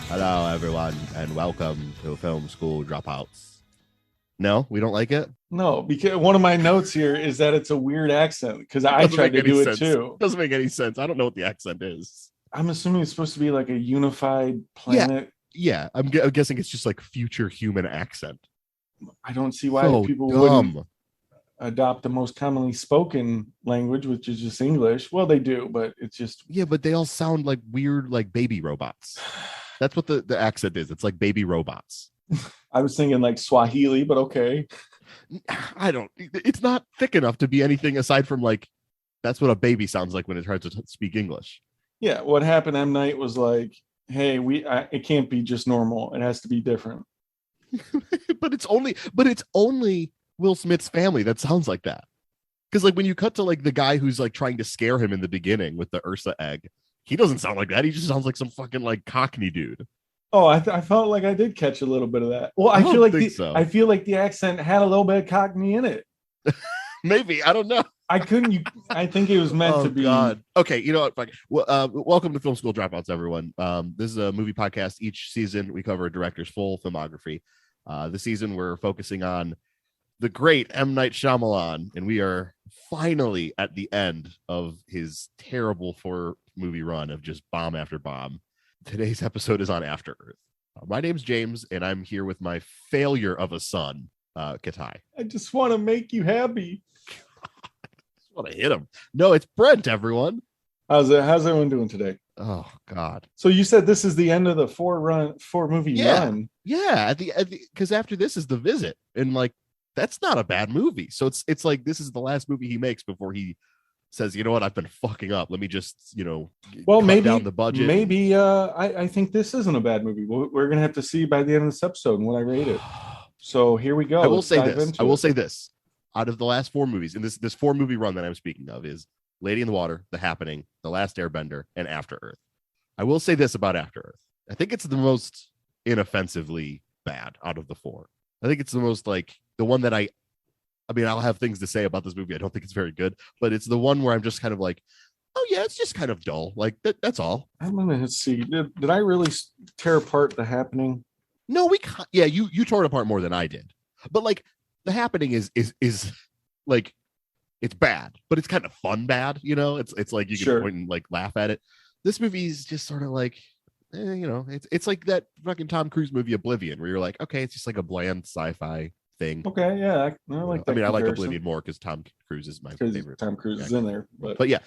Hello, everyone, and welcome to Film School Dropouts. No, we don't like it? No, because one of my notes here is that it's a weird accent because It I doesn't tried make to any do it sense. too. Doesn't make any sense. I don't know what the accent is. I'm assuming it's supposed to be like a unified Yeah, planet. yeah. I'm guessing it's just like future human accent. I don't see why So people wouldn't dumb. adopt the most commonly spoken language, which is just English. Well, they do, but it's just Yeah, but they all sound like weird, like baby robots. That's what the accent is. It's like baby robots. I was thinking like Swahili, but okay. I don't. It's not thick enough to be anything aside from like that's what a baby sounds like when it tries to speak English. Yeah, what happened M Night was like, hey, it can't be just normal. It has to be different. but it's only Will Smith's family that sounds like that. Because like when you cut to like the guy who's like trying to scare him in the beginning with the Ursa egg, he doesn't sound like that. He just sounds like some fucking like Cockney dude. Oh, I felt like I did catch a little bit of that. Well, I I feel don't like think I so. feel like the accent had a little bit of Cockney in it. Maybe I don't know. I couldn't. I think it was meant Oh to be. God. Okay, you know what? Fuck. Well, welcome to Film School Dropouts, everyone. This is a movie podcast. Each season we cover a director's full filmography. This season we're focusing on the great M. Night Shyamalan, and we are finally at the end of his terrible 4-movie run of just bomb after bomb. Today's episode is on After Earth. My name's James, and I'm here with my failure of a son, Katai. I just want to make you happy. I want to hit him. No, it's Brent, everyone. How's it? How's everyone doing today? Oh God. So you said this is the end of the four movie Yeah, run. yeah. Because after this is The Visit, and like that's not a bad movie. So it's like this is the last movie he makes before he says, you know what, I've been fucking up. Let me just Well, cut down the budget. maybe. I think this isn't a bad movie. We're gonna have to see by the end of this episode when I rate it. So here we go. I will Let's say dive this. into I will it. say this. Out of the last 4 movies, and this 4-movie run that I'm speaking of is Lady in the Water, The Happening, The Last Airbender, and After Earth. I will say this about After Earth. I think it's the most inoffensively bad out of the 4. I think it's the most like the one that I mean, I'll have things to say about this movie. I don't think it's very good, but it's the one where I'm just kind of like, oh yeah, it's just kind of dull. Like that's all. I'm gonna see. Did I really tear apart The Happening? No, yeah, you tore it apart more than I did. But like The Happening is like it's bad, but it's kind of fun bad, It's like you can point and like laugh at it. This movie is just sort of like it's like that fucking Tom Cruise movie Oblivion where you're like, okay, it's just like a bland sci-fi thing. Okay, yeah, I like that. I mean, I like Oblivion more because Tom Cruise is my favorite. Tom Cruise is in there, but yeah,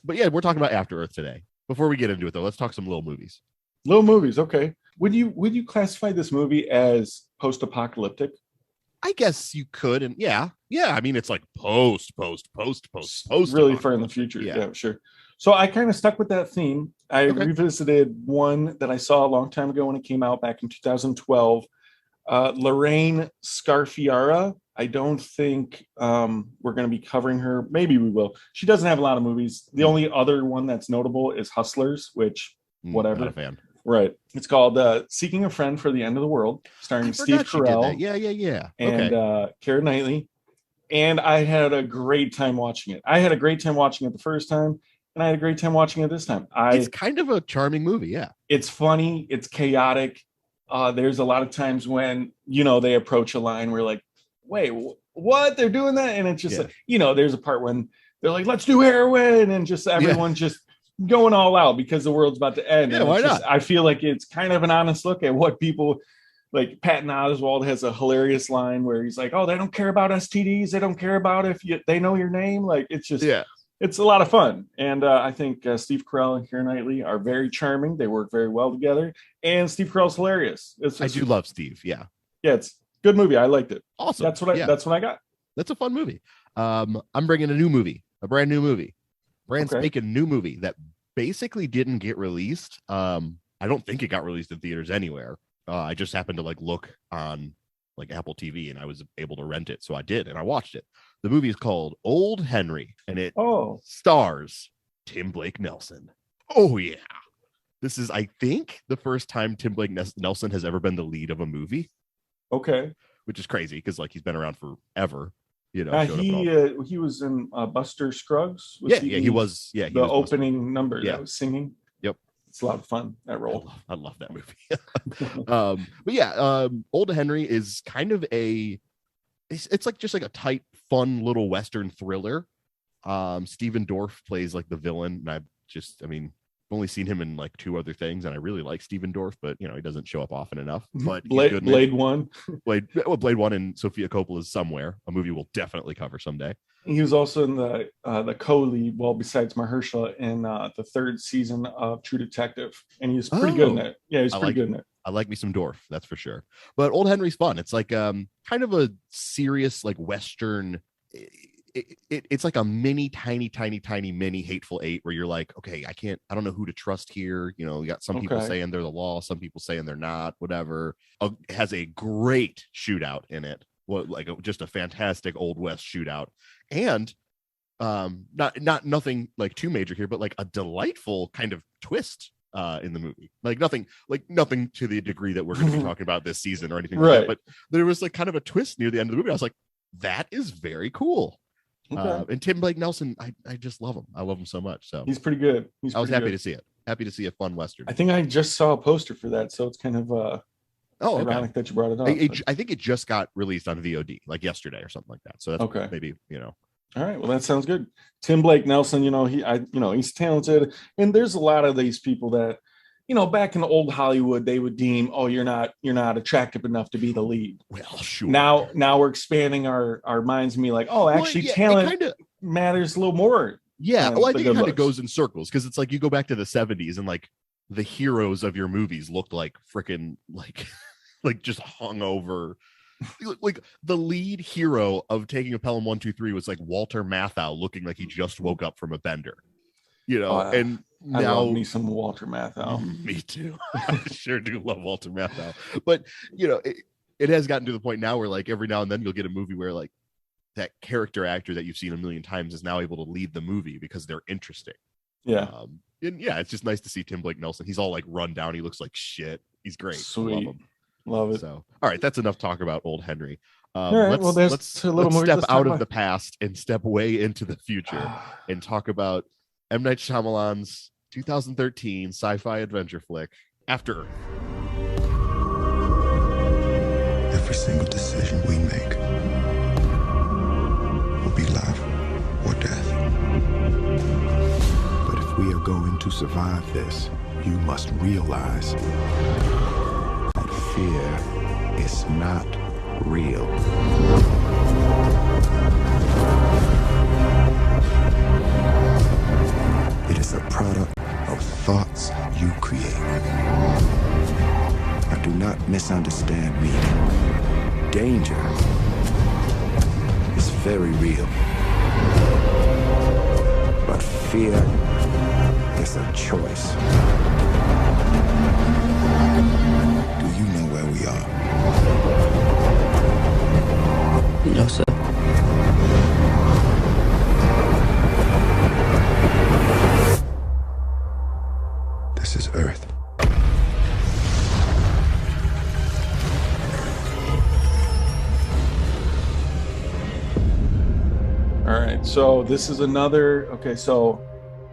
we're talking about After Earth today. Before we get into it, though, let's talk some little movies. Little movies, okay. Would you classify this movie as post-apocalyptic? I guess you could, and yeah. I mean, it's like post, really far in the future. Yeah, sure. So I kind of stuck with that theme. I revisited one that I saw a long time ago when it came out back in 2012. Lorraine Scarfiara. I don't think we're going to be covering her. Maybe we will. She doesn't have a lot of movies. The only other one that's notable is Hustlers, which whatever. Not a fan. Right. It's called Seeking a Friend for the End of the World, starring Steve Carell. Yeah. And Keira Knightley. And I had a great time watching it. I had a great time watching it the first time, and I had a great time watching it this time. It's kind of a charming movie, yeah. It's funny. It's chaotic. There's a lot of times when, they approach a line where like, wait, what? They're doing that? And it's just like, there's a part when they're like, let's do heroin, and just everyone just going all out because the world's about to end. Yeah, why not? I feel like it's kind of an honest look at what people like. Patton Oswalt has a hilarious line where he's like, oh, they don't care about STDs. They don't care about if they know your name. Like, it's just, it's a lot of fun. And I think Steve Carell and Keira Knightley are very charming. They work very well together. And Steve Carell's hilarious. I do love Steve. Yeah. Yeah, it's a good movie. I liked it. Awesome. That's what I got. That's a fun movie. I'm bringing a brand new movie. Brand's making a new movie that basically didn't get released. I don't think it got released in theaters anywhere. I just happened to like look on like Apple TV and I was able to rent it. So I did, and I watched it. The movie is called Old Henry, and it stars Tim Blake Nelson. Oh yeah. This is, I think, the first time Tim Blake Nelson has ever been the lead of a movie. Okay. Which is crazy because like he's been around forever. He was in Buster Scruggs. He was. Yeah, the opening number that was singing. Yep. It's a lot of fun, that role. I love that movie. But yeah, Old Henry is kind of it's like just like a tight, fun little Western thriller. Stephen Dorff plays like the villain, and I've only seen him in like 2 other things, and I really like Stephen Dorff, but he doesn't show up often enough. But Blade 1, Blade 1 and Sofia Coppola's Somewhere, a movie we'll definitely cover someday. He was also in the co-lead, well, besides Mahershala, in the 3rd season of True Detective, and he's pretty good in it. Yeah, he's pretty good in it. I like me some Dorff, that's for sure. But Old Henry's fun. It's like kind of a serious like Western. It's like a tiny mini Hateful Eight, where you're like, okay, I don't know who to trust here. You got some people saying they're the law, some people saying they're not, whatever. It has a great shootout in it. Just a fantastic Old West shootout, and nothing like too major here, but like a delightful kind of twist in the movie. Nothing to the degree that we're going to be talking about this season or anything like that. But there was like kind of a twist near the end of the movie. I was like, that is very cool. Okay. And Tim Blake Nelson, I just love him. I love him so much. So he's pretty good. I was happy to see it. Happy to see a fun Western. I think I just saw a poster for that, so it's kind of ironic that you brought it up. I think it just got released on VOD like yesterday or something like that. So that's okay. Maybe. All right. Well, that sounds good. Tim Blake Nelson, he's talented, and there's a lot of these people that, back in old Hollywood, they would deem, oh, you're not attractive enough to be the lead. Well, sure. Now we're expanding our minds and be like, oh, actually, talent matters a little more. Yeah. Well, I think it kind of goes in circles, because it's like you go back to the 70s and like the heroes of your movies looked like freaking like just hung over. Like the lead hero of Taking of Pelham 123 was like Walter Matthau, looking like he just woke up from a bender, and now I love me some Walter Matthau. Me too. I sure do love Walter Matthau, but it has gotten to the point now where like every now and then you'll get a movie where like that character actor that you've seen a million times is now able to lead the movie because they're interesting. Yeah. And yeah, it's just nice to see Tim Blake Nelson. He's all like run down. He looks like shit. He's great. Sweet. Love it. So, all right, that's enough talk about Old Henry. Let's step out of the past and step way into the future and talk about M. Night Shyamalan's 2013 sci-fi adventure flick, After Earth. Every single decision we make will be life or death. But if we are going to survive this, you must realize fear is not real. It is a product of thoughts you create. Now, do not misunderstand me. Danger is very real. But fear is a choice. We are. No, sir. This is Earth. All right. So this is another. Okay. So,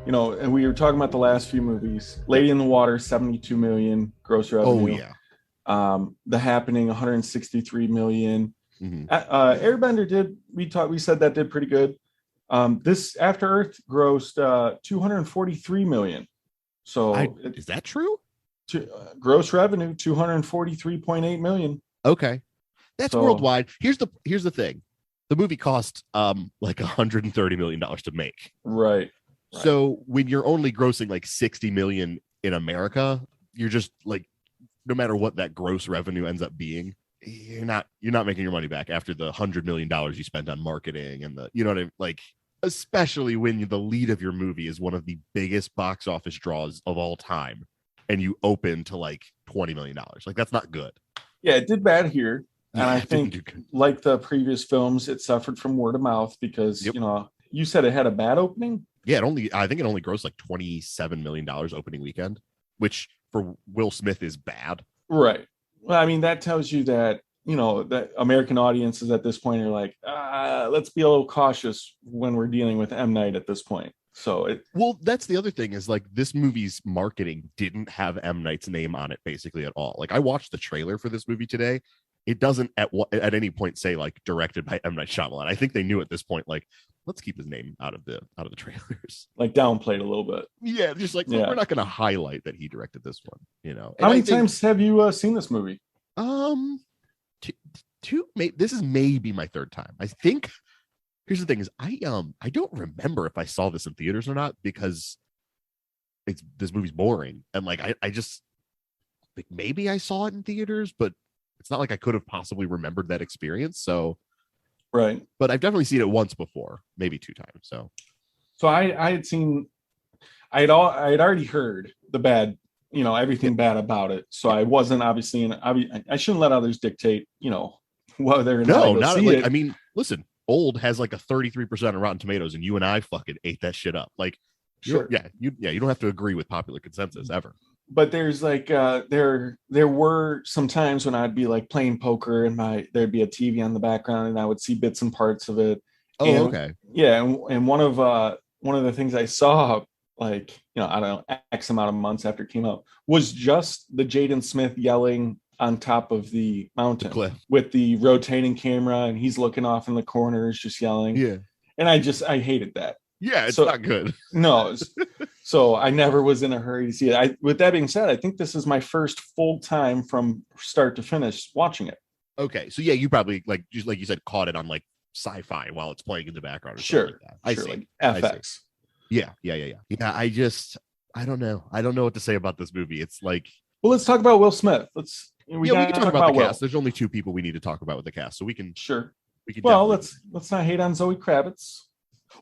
and we were talking about the last few movies. Lady in the Water, 72 million gross revenue. Oh yeah. The Happening, 163 million. Mm-hmm. Airbender we said that did pretty good. This After Earth grossed 243 million. So is that true? Gross revenue 243.8 million. Okay, that's worldwide. Here's the thing: the movie cost like $130 million to make. Right. So when you're only grossing like 60 million in America, you're just like, no matter what that gross revenue ends up being, you're not making your money back after the $100 million you spent on marketing and like, especially when the lead of your movie is one of the biggest box office draws of all time and you open to like $20 million. Like, that's not good. Yeah, it did bad here. And I think like the previous films, it suffered from word of mouth because, you said it had a bad opening. Yeah, I think it only grossed like $27 million opening weekend, which for Will Smith is bad. Right. Well, I mean, that tells you that, that American audiences at this point are like, let's be a little cautious when we're dealing with M. Night at this point. So well, that's the other thing is like this movie's marketing didn't have M. Night's name on it basically at all. Like I watched the trailer for this movie today. It doesn't at any point say like directed by M. Night Shyamalan. I think they knew at this point, like, let's keep his name out of the trailers. Like downplayed a little bit. Yeah, just like we're not going to highlight that he directed this one. You know. How many times have you seen this movie? Two. This is maybe my third time. I think. Here's the thing: is I don't remember if I saw this in theaters or not because this movie's boring and like I just like maybe I saw it in theaters, but it's not like I could have possibly remembered that experience. So, right. But I've definitely seen it once before, maybe two times. So I had seen, I had already heard the bad, everything bad about it. So I wasn't obviously I shouldn't let others dictate, whether or not see it. I mean, listen. Old has like a 33% on Rotten Tomatoes, and you and I fucking ate that shit up. Like, sure, you don't have to agree with popular consensus ever. But there's like there were some times when I'd be like playing poker, and there'd be a TV on the background, and I would see bits and parts of it. Okay. Yeah, and one of the things I saw, like I don't know, X amount of months after it came out, was just the Jaden Smith yelling on top of the mountain with the rotating camera, and he's looking off in the corners just yelling. Yeah. And I hated that. Yeah, it's not good. No. So I never was in a hurry to see it. With that being said, I think this is my first full time from start to finish watching it. Okay. So yeah, you probably like you said, caught it on like sci-fi while it's playing in the background. Or sure. Like that. I see. Like FX. Yeah. Yeah. I don't know. I don't know what to say about this movie. It's like, well, let's talk about Will Smith. We can talk about the cast. There's only two people we need to talk about with the cast, so we can. Sure. We can. Well, let's not hate on Zoe Kravitz.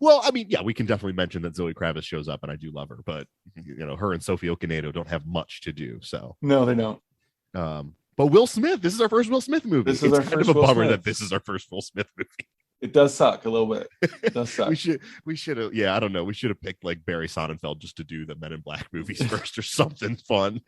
Well, I mean, yeah, we can definitely mention that Zoe Kravitz shows up, and I do love her, but her and Sophie Okonedo don't have much to do. So no, they don't. But Will Smith, this is our first Will Smith movie. It's kind of a bummer that this is our first Will Smith movie. It does suck a little bit. It does suck. we should have. Yeah, I don't know. We should have picked like Barry Sonnenfeld just to do the Men in Black movies first or something fun.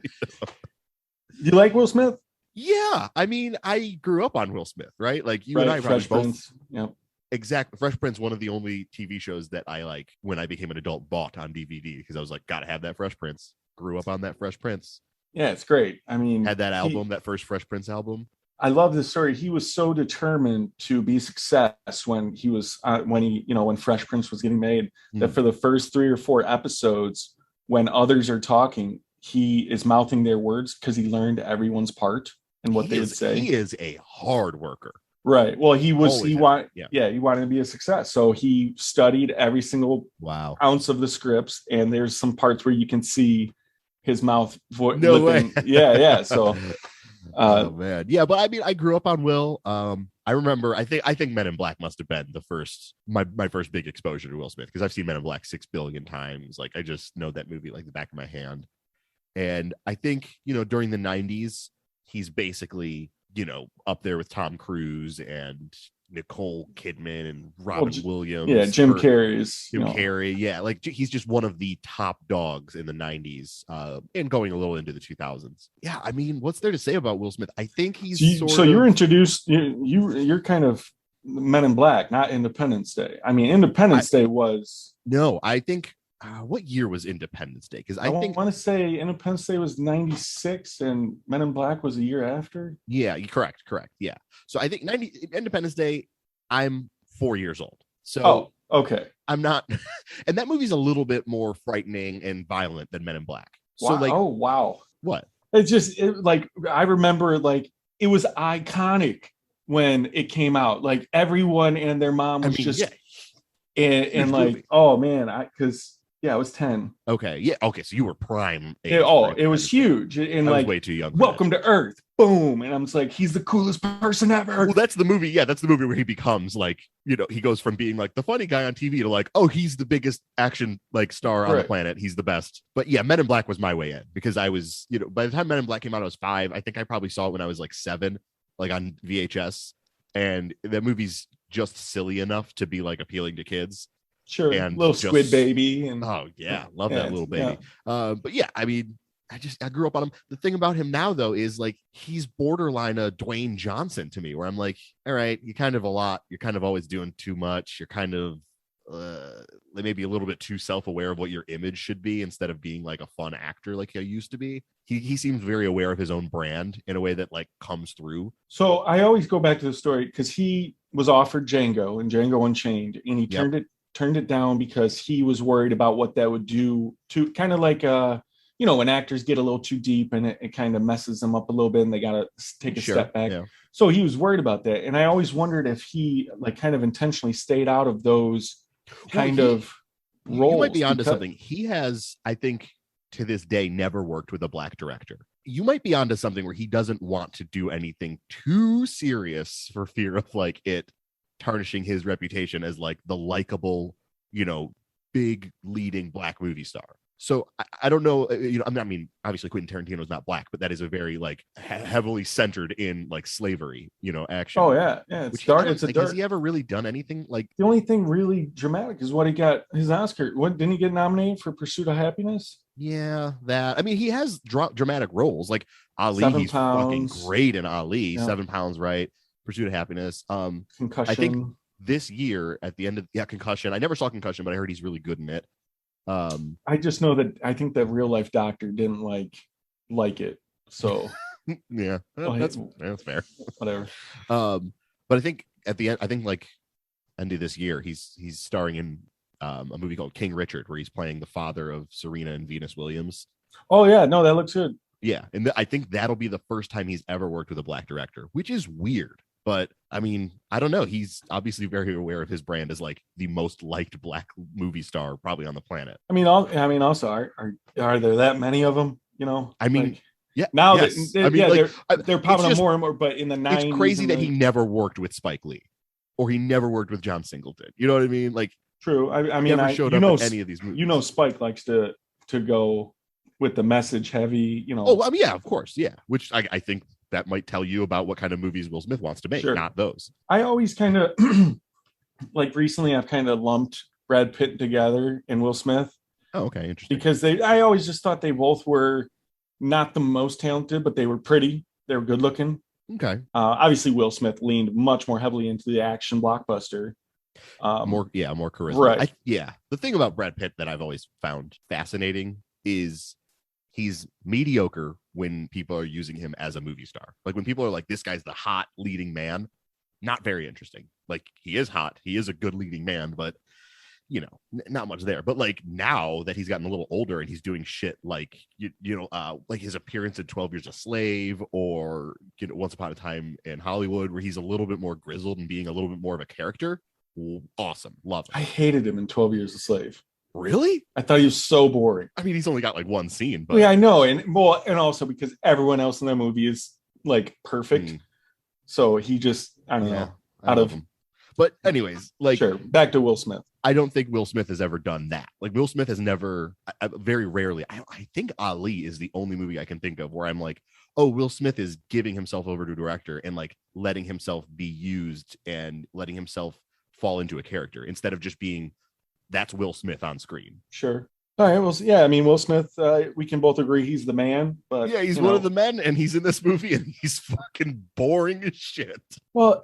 You like Will Smith? Yeah, I mean, I grew up on Will Smith, right? Like you and I probably Fresh Prince. Yep. Exactly. Fresh Prince, one of the only TV shows that I like when I became an adult bought on DVD because I was like, gotta have that Fresh Prince. Grew up on that Fresh Prince. Yeah, it's great. I mean, had that album, that first Fresh Prince album. I love this story. He was so determined to be success when he was when Fresh Prince was getting made that for the first 3 or 4 episodes, when others are talking, he is mouthing their words because he learned everyone's part and what they would say. He is a hard worker. Right. Well, he wanted to be a success. So he studied every single ounce of the scripts, and there's some parts where you can see his mouth way. Yeah. So oh man. Yeah, but I mean I grew up on Will. I remember I think Men in Black must have been the first my first big exposure to Will Smith because I've seen Men in Black 6 billion times. Like I just know that movie like the back of my hand. And I think, during the 90s, he's basically, up there with Tom Cruise and Nicole Kidman and Robin Williams. Yeah, Jim Carrey. Yeah, like he's just one of the top dogs in the 90s and going a little into the 2000s. Yeah, I mean, what's there to say about Will Smith? I think he's you're introduced, you're kind of Men in Black, not Independence Day. I mean, Independence Day was... No, I think... what year was Independence Day? Because I think want to say Independence Day was 96 and Men in Black was a year after. Yeah, correct. Yeah. So I think Independence Day, I'm 4 years old. So okay. I'm not, and that movie's a little bit more frightening and violent than Men in Black. So wow. Wow. What? I remember like it was iconic when it came out. Like everyone and their mom was and like movie. Oh man, I was 10. Okay. Yeah. Okay. So you were prime. It was huge. And I was way too young. Welcome to Earth. Boom. And I'm just like, he's the coolest person ever. Well, that's the movie. Yeah. That's the movie where he becomes like, he goes from being like the funny guy on TV to like, oh, he's the biggest action like star on the planet. He's the best. But yeah, Men in Black was my way in because I was, by the time Men in Black came out, I was 5. I think I probably saw it when I was like 7, like on VHS. And that movie's just silly enough to be like appealing to kids. Sure, and little squid baby, and love that little baby. Yeah. But yeah, I mean, I grew up on him. The thing about him now, though, is like he's borderline a Dwayne Johnson to me, where I'm like, all right, you're kind of a lot. You're kind of always doing too much. You're kind of maybe a little bit too self-aware of what your image should be instead of being like a fun actor like he used to be. He seems very aware of his own brand in a way that like comes through. So I always go back to the story because he was offered Django and Django Unchained, and he turned it down because he was worried about what that would do to kind of like when actors get a little too deep and it kind of messes them up a little bit and they got to take a step back. Yeah. So he was worried about that. And I always wondered if he like kind of intentionally stayed out of those kind of roles. You might be onto something. He has, I think, to this day, never worked with a black director. You might be onto something where he doesn't want to do anything too serious for fear of like it tarnishing his reputation as like the likable, big leading black movie star. So I don't know, I mean, obviously Quentin Tarantino is not black, but that is a very like heavily centered in like slavery, action. Oh yeah, it's dark. It's a like, dark. Has he ever really done anything like? The only thing really dramatic is what he got his Oscar. What didn't he get nominated for Pursuit of Happiness? Yeah, that. I mean, he has dramatic roles like Ali. 7 he's pounds. Fucking great in Ali. Yeah. 7 pounds, right? Pursuit of Happiness. Concussion. I think this year at the end of Concussion. I never saw Concussion, but I heard he's really good in it. I just know that I think that real life doctor didn't like it. So yeah, that's fair. Whatever. But I think at the end, like end of this year, he's starring in a movie called King Richard, where he's playing the father of Serena and Venus Williams. Oh yeah, no, that looks good. Yeah, and I think that'll be the first time he's ever worked with a black director, which is weird. But I mean, I don't know. He's obviously very aware of his brand as like the most liked black movie star probably on the planet. I mean, also, are there that many of them? I mean, yeah. Now yes. they're popping up more and more. But in the 90s, it's crazy that he never worked with Spike Lee, or he never worked with John Singleton. You know what I mean? Like, true. I mean, never showed up in any of these movies. Spike likes to go with the message heavy. Oh, I mean, yeah, of course, yeah. Which I think that might tell you about what kind of movies Will Smith wants to make, not those. I always kind of like recently I've kind of lumped Brad Pitt together and Will Smith. Oh, okay, interesting. Because I always just thought they both were not the most talented, but they were pretty. They were good looking. Okay. Obviously, Will Smith leaned much more heavily into the action blockbuster. More charisma. Right. The thing about Brad Pitt that I've always found fascinating is he's mediocre when people are using him as a movie star. Like when people are like, this guy's the hot leading man, not very interesting. Like he is hot. He is a good leading man, but not much there. But like now that he's gotten a little older and he's doing shit like, like his appearance in 12 Years a Slave or Once Upon a Time in Hollywood, where he's a little bit more grizzled and being a little bit more of a character. Awesome. Love it. I hated him in 12 Years a Slave. Really? I thought he was so boring. I mean, he's only got like one scene, but yeah, I know, and also because everyone else in that movie is like perfect, so he just I don't know out of him. But anyways, like sure, back to Will Smith. I don't think Will Smith has ever done that. Like Will Smith has never, very rarely. I think Ali is the only movie I can think of where I'm like, oh, Will Smith is giving himself over to a director and like letting himself be used and letting himself fall into a character instead of just being. That's Will Smith on screen. Sure. All right. Well, yeah. I mean, Will Smith. We can both agree he's the man. But yeah, he's one of the men, and he's in this movie, and he's fucking boring as shit. Well,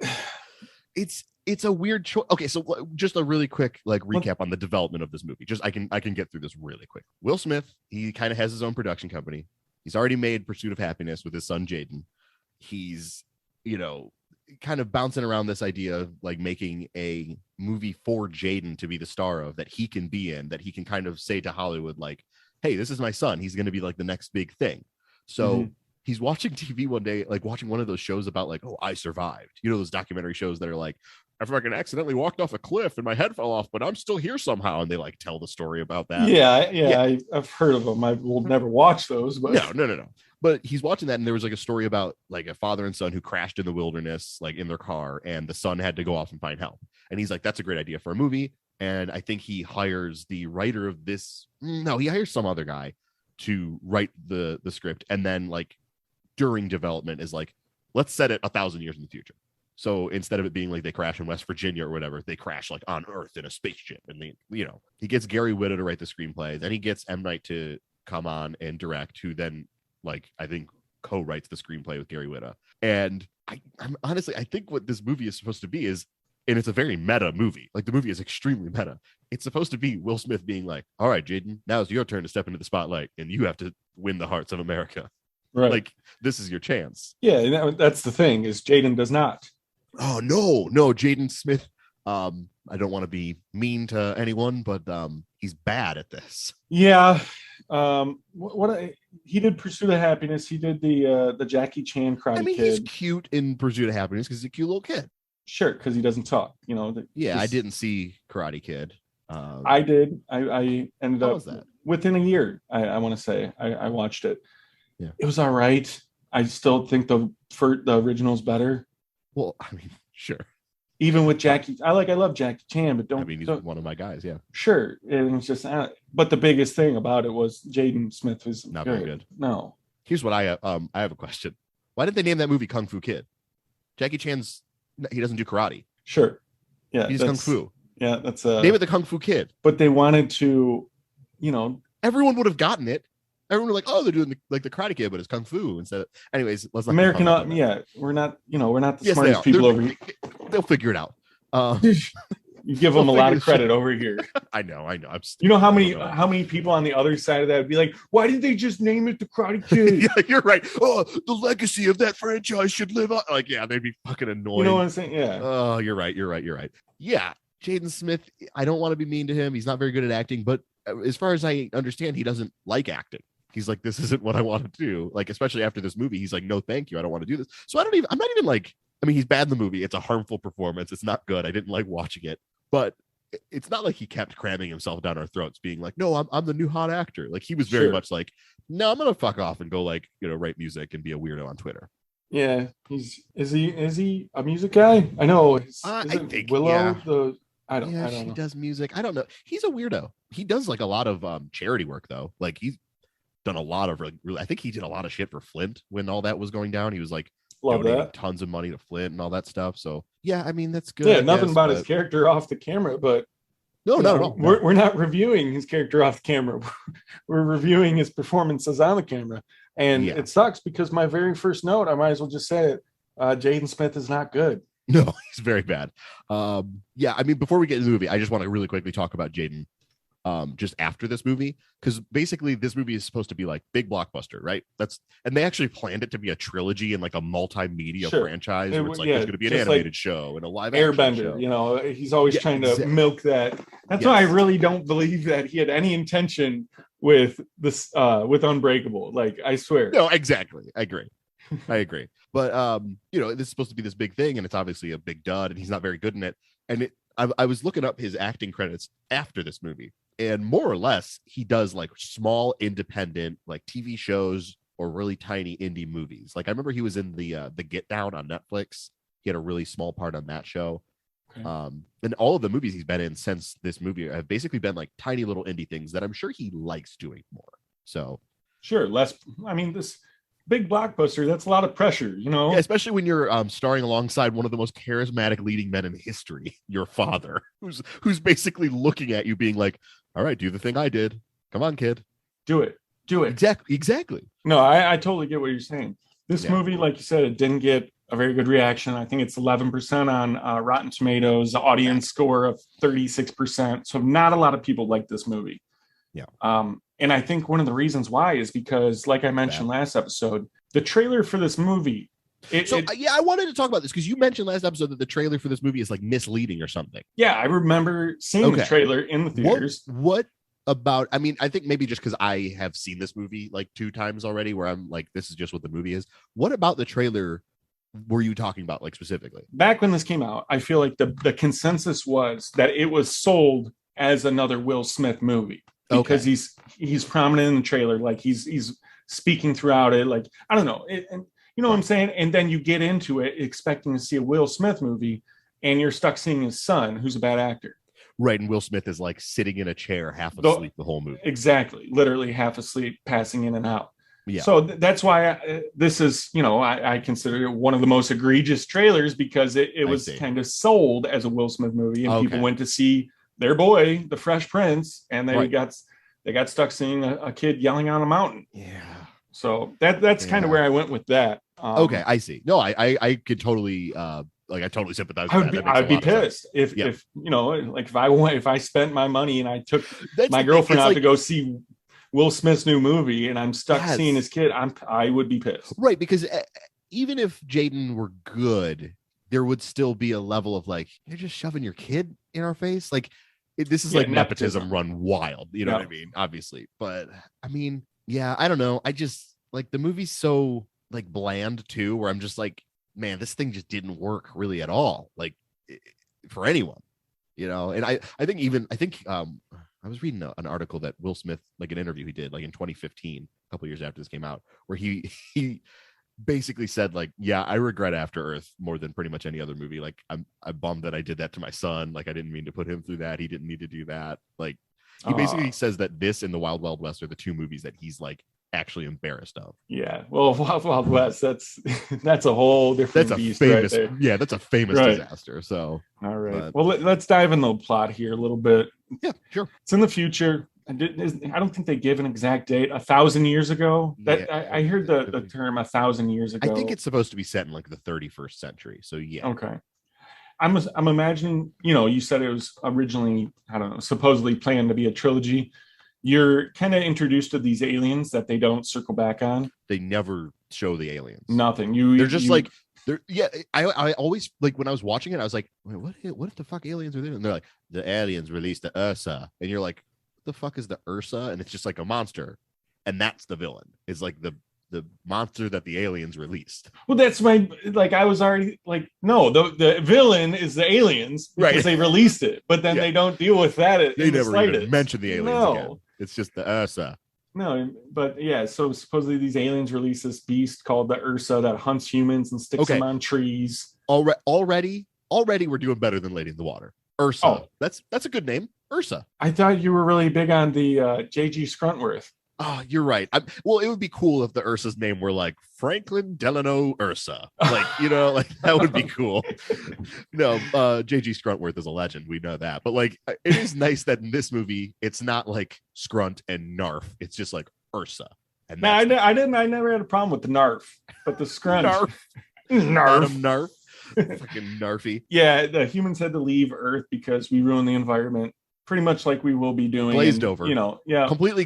it's a weird choice. Okay, so just a really quick like recap on the development of this movie. Just I can get through this really quick. Will Smith. He kind of has his own production company. He's already made Pursuit of Happiness with his son Jaden. He's kind of bouncing around this idea of like making a movie for Jaden to be the star of that he can be in, that he can kind of say to Hollywood like, hey, this is my son, he's going to be like the next big thing. So he's watching TV one day, like watching one of those shows about like, oh, I survived, those documentary shows that are like, I fucking accidentally walked off a cliff and my head fell off, but I'm still here somehow, and they like tell the story about that. I've heard of them. I will never watch those, but no. But he's watching that, and there was like a story about like a father and son who crashed in the wilderness, like in their car, and the son had to go off and find help. And he's like, that's a great idea for a movie. And I think he hires the writer of this. No, he hires some other guy to write the script. And then like during development is like, let's set it 1,000 years in the future. So instead of it being like they crash in West Virginia or whatever, they crash like on Earth in a spaceship. And he gets Gary Whitta to write the screenplay. Then he gets M. Night to come on and direct, who then like I think co-writes the screenplay with Gary Whitta. And I'm honestly, I think what this movie is supposed to be is and it's a very meta movie. Like the movie is extremely meta. It's supposed to be Will Smith being like, all right, Jaden, now it's your turn to step into the spotlight and you have to win the hearts of America. Right. Like this is your chance. Yeah, that's the thing is Jaden does not. Oh no, Jaden Smith. I don't want to be mean to anyone, but he's bad at this. Yeah. He did Pursuit of Happiness. He did the Jackie Chan Karate Kid. He's cute in Pursuit of Happiness because he's a cute little kid. Sure, because he doesn't talk. I didn't see Karate Kid. I did. I ended up within a year. I want to say I watched it. Yeah, it was all right. I still think the original's better. Well, I mean, sure. Even with Jackie, I love Jackie Chan, but he's one of my guys. Yeah, sure. And it's just, but the biggest thing about it was Jaden Smith was not very good. No. Here's what I have a question. Why did they name that movie Kung Fu Kid? Jackie Chan's he doesn't do karate. Sure. Yeah, he's Kung Fu. Yeah, that's name it the Kung Fu Kid. But they wanted to, everyone would have gotten it. Everyone was like, oh, they're doing the Karate Kid, but it's Kung Fu instead of. Anyways, let's not. American, we're not the smartest people over here. They'll figure it out. You give them a lot of credit over here. I know. How many people on the other side of that would be like, why didn't they just name it the Karate Kid? Yeah, you're right. Oh, the legacy of that franchise should live on. Like, yeah, they'd be fucking annoying. You know what I'm saying? Yeah. Oh, you're right. Yeah, Jaden Smith. I don't want to be mean to him. He's not very good at acting, but as far as I understand, he doesn't like acting. He's like, this isn't what I want to do. Like, especially after this movie, he's like, no, thank you. I don't want to do this. So I'm not even like, I mean, he's bad in the movie. It's a harmful performance. It's not good. I didn't like watching it, but it's not like he kept cramming himself down our throats being like, no, I'm the new hot actor. Like he was very much like, no, I'm going to fuck off and go like, write music and be a weirdo on Twitter. Yeah. Is he a music guy? I know. I think Willow, yeah. I don't know. He does music. I don't know. He's a weirdo. He does like a lot of charity work though. Like he's done a lot of I think he did a lot of shit for Flint when all that was going down. He was like donating tons of money to Flint and all that stuff. So yeah, I mean that's good. Yeah, nothing about his character off the camera, but no, not at all. We're not reviewing his character off the camera. We're reviewing his performances on the camera. And it sucks because my very first note, I might as well just say it. Jaden Smith is not good. No, he's very bad. Yeah, I mean, before we get into the movie, I just want to really quickly talk about Jaden just after this movie, because basically this movie is supposed to be like big blockbuster, right? And they actually planned it to be a trilogy and like a multimedia franchise where it's like there's going to be an animated show and a live Airbender show. He's always trying to milk that. That's why I really don't believe that he had any intention with this with Unbreakable. Like I swear. No, exactly. I agree. But this is supposed to be this big thing and it's obviously a big dud and he's not very good in it. And I was looking up his acting credits after this movie. And more or less, he does like small independent like TV shows or really tiny indie movies. Like I remember he was in the Get Down on Netflix. He had a really small part on that show. Okay. And all of the movies he's been in since this movie have basically been like tiny little indie things that I'm sure he likes doing more. So sure, this big blockbuster, that's a lot of pressure, Yeah, especially when you're starring alongside one of the most charismatic leading men in history, your father, who's basically looking at you being like, all right, do the thing I did. Come on, kid. Do it. Exactly. No, I totally get what you're saying. This movie, like you said, it didn't get a very good reaction. I think it's 11% on Rotten Tomatoes, audience score of 36%. So not a lot of people like this movie. Yeah. And I think one of the reasons why is because, like I mentioned last episode, the trailer for this movie. I wanted to talk about this because you mentioned last episode that the trailer for this movie is like misleading or something. Yeah, I remember seeing the trailer in the theaters. What about? I mean, I think maybe just because I have seen this movie like 2 times already, where I'm like, this is just what the movie is. What about the trailer were you talking about, like specifically? Back when this came out, I feel like the consensus was that it was sold as another Will Smith movie. Because he's prominent in the trailer, like he's speaking throughout it, like I don't know, and you know what I'm saying. And then you get into it expecting to see a Will Smith movie, and you're stuck seeing his son, who's a bad actor. Right, and Will Smith is like sitting in a chair, half asleep the whole movie. Exactly, literally half asleep, passing in and out. Yeah. So that's why this is, I consider it one of the most egregious trailers because it was kind of sold as a Will Smith movie, and people went to see their boy, the Fresh Prince, and they got stuck seeing a kid yelling on a mountain. Yeah. So that's kind of where I went with that. Okay, I see. No, I could totally Like I totally sympathize with that. I'd be pissed if you know, like if I spent my money and I took my girlfriend out to go see Will Smith's new movie and I'm stuck seeing his kid, I would be pissed. Right, because even if Jaden were good, there would still be a level of like, you're just shoving your kid in our face. Like this is like nepotism run wild. You know what I mean? Obviously. But I mean, yeah, I don't know. I just like the movie's so like bland too, where I'm just like, man, this thing just didn't work really at all. Like for anyone, you know? And I think I was reading an article that Will Smith, like an interview he did like in 2015, a couple years after this came out, where he basically said like, yeah, I regret After Earth more than pretty much any other movie. Like I'm bummed that I did that to my son. Like I didn't mean to put him through that. He didn't need to do that. Like he basically says that this and The Wild Wild West are the two movies that he's like actually embarrassed of. Yeah. Well, Wild Wild West, that's a whole different beast famous, right there. Yeah, that's a famous disaster. So all right. Well, let's dive in the plot here a little bit. Yeah, sure. It's in the future. I don't think they give an exact date. 1,000 years ago. That I heard the term 1,000 years ago. I think it's supposed to be set in like the 31st century. So yeah. Okay. I'm imagining. You know, you said it was originally, I don't know, supposedly planned to be a trilogy. You're kind of introduced to these aliens that they don't circle back on. They never show the aliens. Nothing. They're just like. Yeah, I always like when I was watching it, I was like, wait, what if the fuck aliens are there? And they're like, the aliens released the Ursa, and you're like, what the fuck is the Ursa? And it's just like a monster, and that's the villain. Is like the monster that the aliens released. Well, that's I was already like, no, the villain is the aliens because they released it, but then they don't deal with that. They never even mention the aliens again. It's just the Ursa. No, but yeah, so supposedly these aliens release this beast called the Ursa that hunts humans and sticks them on trees. Already we're doing better than Lady in the Water. Ursa. Oh. That's a good name. Ursa. I thought you were really big on the J.G. Scruntworth. Oh, you're right. Well, it would be cool if the Ursa's name were like Franklin Delano Ursa. Like, you know, like that would be cool. No, J.G. Scruntworth is a legend. We know that. But like, it is nice that in this movie, it's not like Scrunt and Narf. It's just like Ursa. And no, I never had a problem with the Narf, but the Scrunt. Narf. Fucking Narfy. Yeah, the humans had to leave Earth because we ruined the environment. Pretty much like we will be doing, glazed over, you know, yeah, completely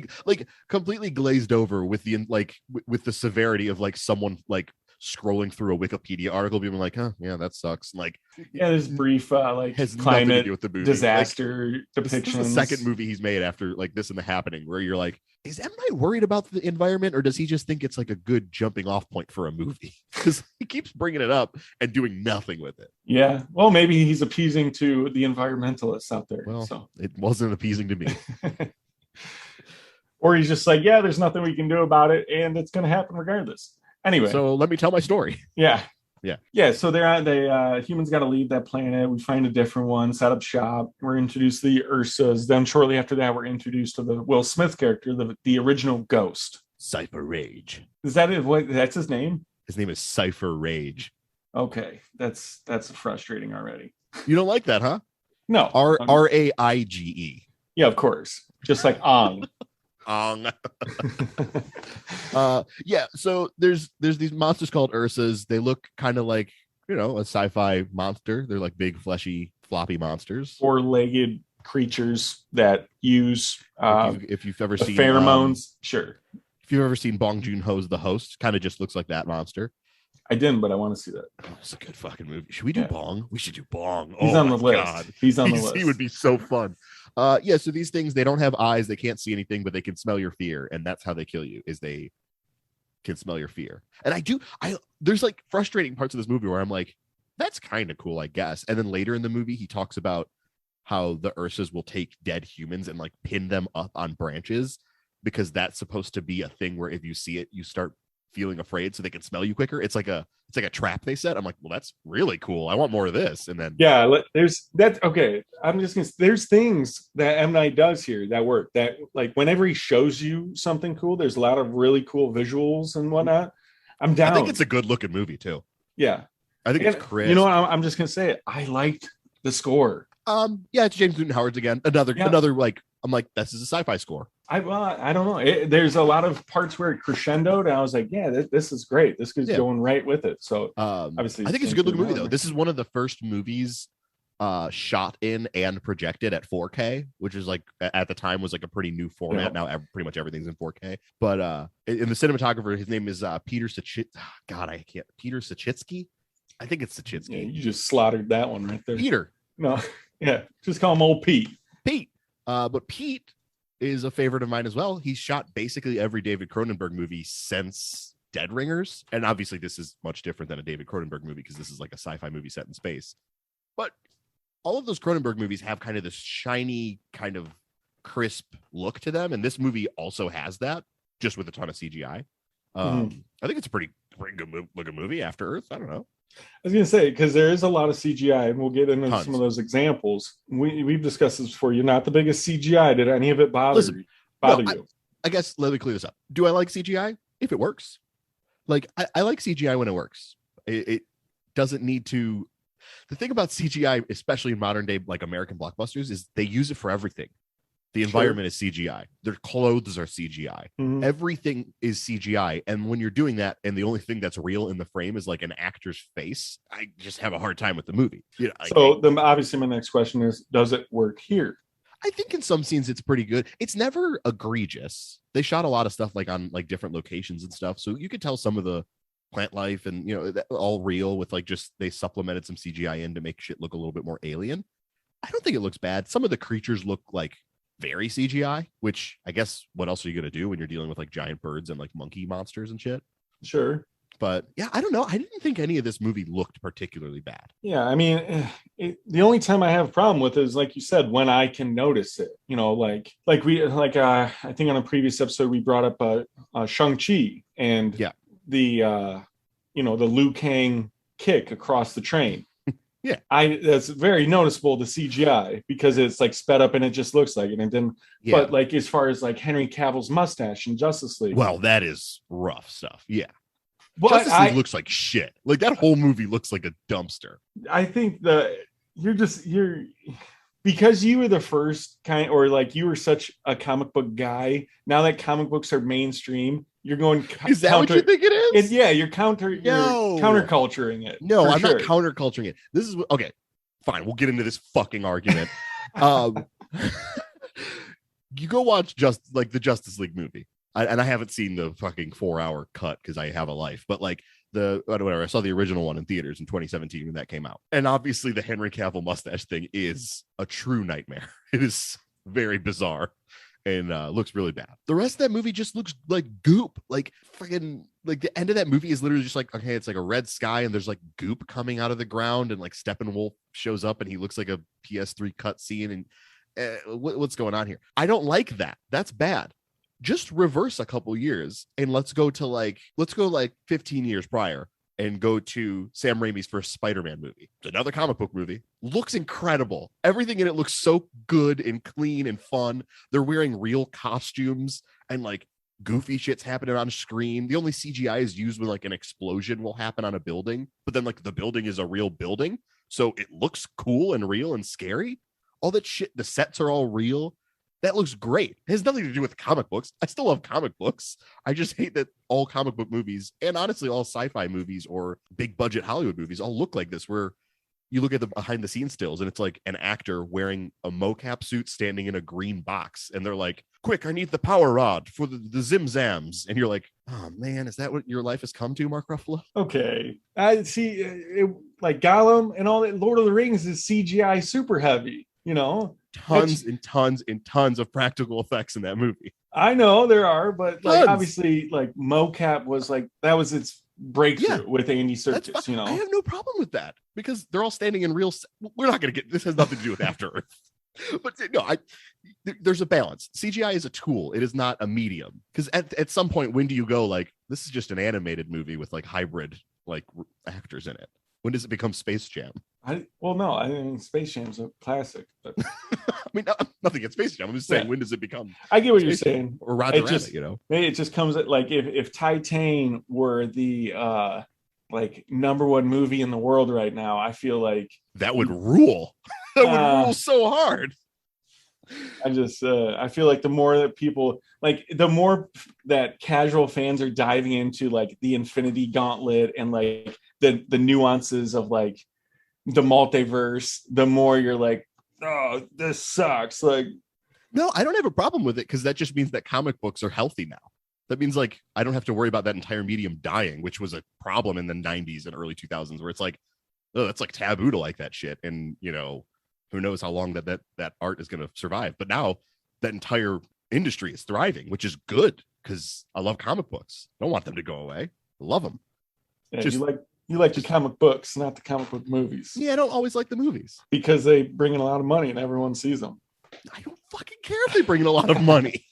glazed over with the with the severity of like someone like scrolling through a Wikipedia article, being like, "Huh, yeah, that sucks." Like, yeah, this brief has climate nothing to do with the movie. Disaster depictions. This is the second movie he's made after like this and The Happening, where you're like, is M. Night worried about the environment, or does he just think it's like a good jumping off point for a movie? Because he keeps bringing it up and doing nothing with it. Yeah, well, maybe he's appeasing to the environmentalists out there. Well, so it wasn't appeasing to me. Or he's just like, yeah, there's nothing we can do about it, and it's going to happen regardless. Anyway, so let me tell my story. Yeah. So humans got to leave that planet. We find a different one, set up shop. We're introduced to the Ursas. Then shortly after that, we're introduced to the Will Smith character, the original Ghost, Cypher Rage. Is that it? What? That's his name? His name is Cypher Rage. Okay, that's frustrating already. You don't like that, huh? No. Raige. Yeah, of course. Just like Ong. Yeah, so there's these monsters called Ursas. They look kind of like, you know, a sci-fi monster. They're like big, fleshy, floppy monsters. Four-legged creatures that use if you've ever seen pheromones. Sure. If you've ever seen Bong Joon-ho's The Host, kind of just looks like that monster. I didn't, but I want to see that. Oh, it's a good fucking movie. Should we do Bong? We should do Bong. He's on the list. God. He's on the list. He would be so fun. Yeah, so these things, they don't have eyes, they can't see anything, but they can smell your fear, and that's how they kill you, is they can smell your fear. And there's like frustrating parts of this movie where I'm like, that's kind of cool, I guess. And then later in the movie, he talks about how the Ursas will take dead humans and like pin them up on branches, because that's supposed to be a thing where if you see it, you start feeling afraid so they can smell you quicker. It's like a trap they set. I'm like, well, that's really cool. I want more of this. And then there's that. Okay, I'm just gonna. There's things that M. Night does here that work. That like whenever he shows you something cool, there's a lot of really cool visuals and whatnot. I'm down. I think it's a good looking movie too. Yeah, I think it's crisp. You know what? I'm just gonna say it. I liked the score. Yeah, it's James Newton Howard's again. Another like I'm like, this is a sci-fi score. I don't know. There's a lot of parts where it crescendoed, and I was like, yeah, this is great. This is going right with it. So obviously, I think it's a good looking movie, though. This is one of the first movies shot in and projected at 4K, which is like at the time was like a pretty new format. Now pretty much everything's in 4K. But in the cinematographer, his name is Peter Sachitsky. I think it's Sachitsky. Yeah, you just slaughtered that one right there. Peter. No, yeah, just call him old Pete. But Pete is a favorite of mine as well. He's shot basically every David Cronenberg movie since Dead Ringers. And obviously this is much different than a David Cronenberg movie because this is like a sci-fi movie set in space. But all of those Cronenberg movies have kind of this shiny, kind of crisp look to them. And this movie also has that, just with a ton of CGI. I think it's a pretty good looking movie, After Earth. I don't know. I was going to say, because there is a lot of CGI, and we'll get into some of those examples. We've discussed this before. You're not the biggest CGI. Did any of it bother you? I guess let me clear this up. Do I like CGI? If it works. Like, I like CGI when it works. It doesn't need to. The thing about CGI, especially in modern day, like American blockbusters, is they use it for everything. The environment is CGI. Their clothes are CGI. Everything is CGI. And when you're doing that, and the only thing that's real in the frame is like an actor's face, I just have a hard time with the movie. You know, obviously my next question is, does it work here? I think in some scenes it's pretty good. It's never egregious. They shot a lot of stuff like on like different locations and stuff. So you could tell some of the plant life and, you know, all real with like just they supplemented some CGI in to make shit look a little bit more alien. I don't think it looks bad. Some of the creatures look like very CGI, which I guess what else are you going to do when you're dealing with like giant birds and like monkey monsters and shit? Sure. But yeah, I don't know. I didn't think any of this movie looked particularly bad. Yeah, I mean, the only time I have a problem with it is, like you said, when I can notice it. You know, I think on a previous episode we brought up Shang-Chi and the Liu Kang kick across the train. Yeah, that's very noticeable, the CGI, because it's like sped up and it just looks like it. And then, but like as far as like Henry Cavill's mustache in Justice League, well, that is rough stuff. Yeah, but Justice League looks like shit. Like that whole movie looks like a dumpster. I think you're because you were the first kind, or like you were such a comic book guy. Now that comic books are mainstream, you're going. Is that what you think it is? Yeah, you're counterculturing it. No, I'm not counterculturing it. This is okay. Fine, we'll get into this fucking argument. You go watch the Justice League movie, and I haven't seen the fucking 4-hour cut because I have a life. But like I saw the original one in theaters in 2017 when that came out, and obviously the Henry Cavill mustache thing is a true nightmare. It is very bizarre. And looks really bad. The rest of that movie just looks like goop. Like fucking like the end of that movie is literally just like, okay, it's like a red sky and there's like goop coming out of the ground, and like Steppenwolf shows up and he looks like a PS3 cutscene. And what's going on here? I don't like that. That's bad. Just reverse a couple years and let's go 15 years prior and go to Sam Raimi's first Spider-Man movie. It's another comic book movie. Looks incredible. Everything in it looks so good and clean and fun. They're wearing real costumes and like goofy shit's happening on screen. The only CGI is used when like an explosion will happen on a building, but then like the building is a real building. So it looks cool and real and scary. All that shit, the sets are all real. That looks great. It has nothing to do with comic books. I still love comic books. I just hate that all comic book movies, and honestly all sci-fi movies or big budget Hollywood movies, all look like this, where you look at the behind the scenes stills and it's like an actor wearing a mocap suit standing in a green box. And they're like, quick, I need the power rod for the zim-zams. And you're like, oh man, is that what your life has come to, Mark Ruffalo? Okay. I see like Gollum and all that. Lord of the Rings is CGI super heavy, you know? Tons and tons and tons of practical effects in that movie. I know there are, but like obviously like mocap was like that was its breakthrough with Andy Serkis, you know. I have no problem with that because they're all standing in real. We're not going to get this. Has nothing to do with After Earth, but no, there's a balance. CGI is a tool. It is not a medium. Because at some point, when do you go like this is just an animated movie with like hybrid like actors in it? When does it become Space Jam? I mean, Space Jam's a classic. But I mean, nothing against Space Jam. I'm just saying, when does it become? I get what you're saying. Or Roger Rabbit, you know? Maybe it just comes at like if Titan were the like number one movie in the world right now, I feel like that would rule. That would rule so hard. I feel like the more that people like, the more that casual fans are diving into like the Infinity Gauntlet and like the nuances of like the multiverse, the more you're like, oh, this sucks. Like, no, I don't have a problem with it because that just means that comic books are healthy now. That means like I don't have to worry about that entire medium dying, which was a problem in the 90s and early 2000s, where it's like, oh, that's like taboo to like that shit. And, you know, who knows how long that art is going to survive. But now that entire industry is thriving, which is good because I love comic books. I don't want them to go away. I love them. Yeah, you like the comic books, not the comic book movies. Yeah, I don't always like the movies. Because they bring in a lot of money and everyone sees them. I don't fucking care if they bring in a lot of money.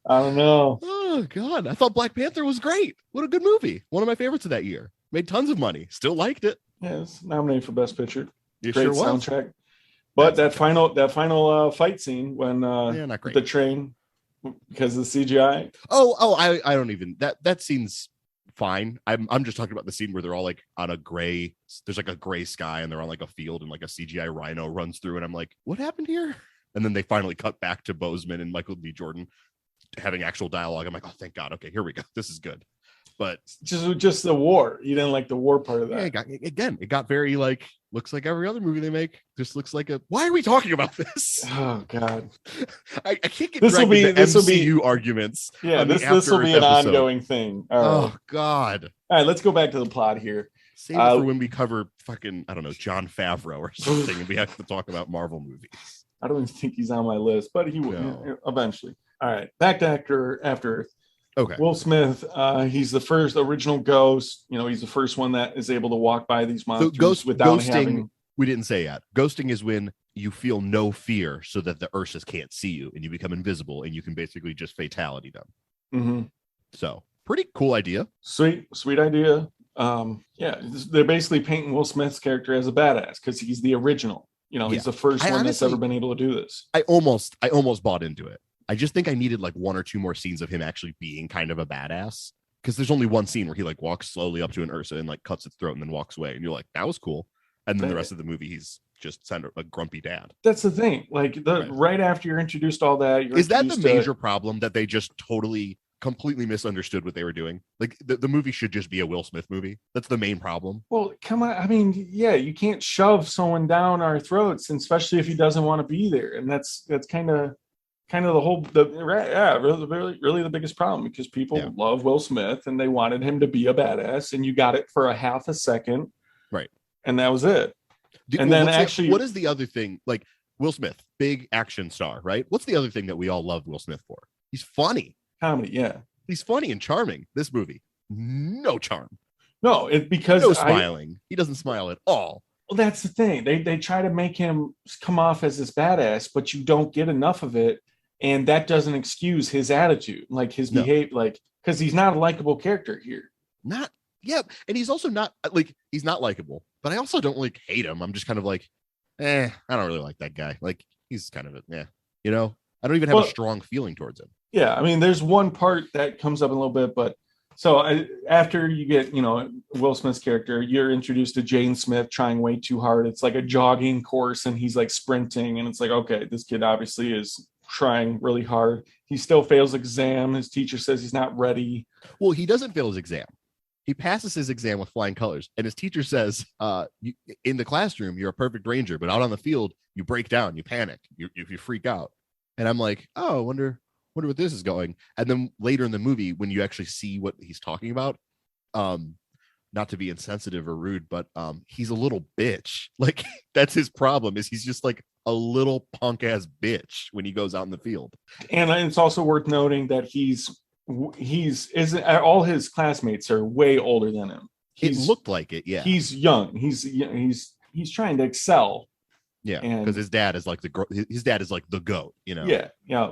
I don't know. Oh, God. I thought Black Panther was great. What a good movie. One of my favorites of that year. Made tons of money. Still liked it. Yeah, it's nominated for Best Picture. It great sure was. Soundtrack. But that final fight scene when not great. the train, because of the CGI. I don't even that scene's fine. I'm just talking about the scene where they're all like on a gray. There's like a gray sky and they're on like a field and like a CGI rhino runs through and I'm like, what happened here? And then they finally cut back to Boseman and Michael B. Jordan having actual dialogue. I'm like, oh, thank God. Okay, here we go. This is good. But just the war. You didn't like the war part of that. Yeah, it got very like, looks like every other movie they make. Just looks like why are we talking about this? Oh God. I can't get dragged into MCU arguments. Yeah, this will be an ongoing thing. Oh God. All right, let's go back to the plot here. Save it for when we cover fucking, I don't know, Jon Favreau or something, and we have to talk about Marvel movies. I don't even think he's on my list, but he will eventually. All right, back to After Earth. Okay. Will Smith, he's the first original ghost. You know, he's the first one that is able to walk by these monsters without having. We didn't say yet. Ghosting is when you feel no fear so that the Ursas can't see you and you become invisible and you can basically just fatality them. Mm-hmm. So pretty cool idea. Sweet idea. Yeah, they're basically painting Will Smith's character as a badass because he's the original. You know, he's the first one that's ever been able to do this. I almost bought into it. I just think I needed like one or two more scenes of him actually being kind of a badass, because there's only one scene where he like walks slowly up to an Ursa and like cuts its throat and then walks away, and you're like, that was cool. And then the rest of the movie, he's just a grumpy dad. That's the thing. Like right after you're introduced all that, is that the major problem, that they just completely misunderstood what they were doing? Like the movie should just be a Will Smith movie. That's the main problem. Well, come on. I mean, yeah, you can't shove someone down our throats, and especially if he doesn't want to be there. And that's kind of really the biggest problem, because people love Will Smith and they wanted him to be a badass, and you got it for a half a second, right? And that was it. What is the other thing? Like, Will Smith, big action star, right? What's the other thing that we all love Will Smith for? He's funny. Comedy, yeah. He's funny and charming. This movie, no charm. No, it's because no smiling. He doesn't smile at all. Well, that's the thing. They try to make him come off as this badass, but you don't get enough of it. And that doesn't excuse his attitude, like his behavior, like, because he's not a likable character here. And he's also not he's not likable, but I also don't like hate him. I'm just kind of like, I don't really like that guy. Like, he's kind of you know, I don't even have a strong feeling towards him. Yeah, I mean, there's one part that comes up in a little bit, but after you get, you know, Will Smith's character, you're introduced to Jaden Smith trying way too hard. It's like a jogging course and he's like sprinting, and it's like, okay, this kid obviously is trying really hard. He still fails exam. His teacher says he's not ready. Well, he doesn't fail his exam. He passes his exam with flying colors, and his teacher says, in the classroom, you're a perfect ranger, but out on the field, you break down, you panic, you freak out. And I'm like, oh, I wonder what this is going. And then later in the movie, when you actually see what he's talking about, not to be insensitive or rude, but he's a little bitch. Like, that's his problem, is he's just like a little punk ass bitch when he goes out in the field. And it's also worth noting that all his classmates are way older than him. It looked like it. Yeah. He's young. He's trying to excel. Yeah. Because his dad is like the GOAT, you know? Yeah. Yeah.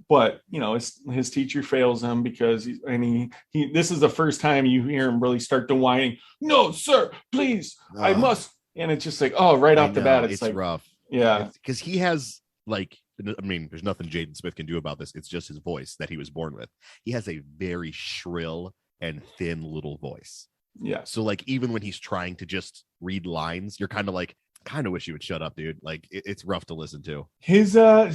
But, you know, his teacher fails him because this is the first time you hear him really start to whining. No, sir, please, I must. And it's just like, oh, right off the bat, it's like rough. Yeah. Because he has there's nothing Jaden Smith can do about this. It's just his voice that he was born with. He has a very shrill and thin little voice. Yeah. So like, even when he's trying to just read lines, you're kind of like, Kind of wish he would shut up, dude. Like it's rough to listen to. His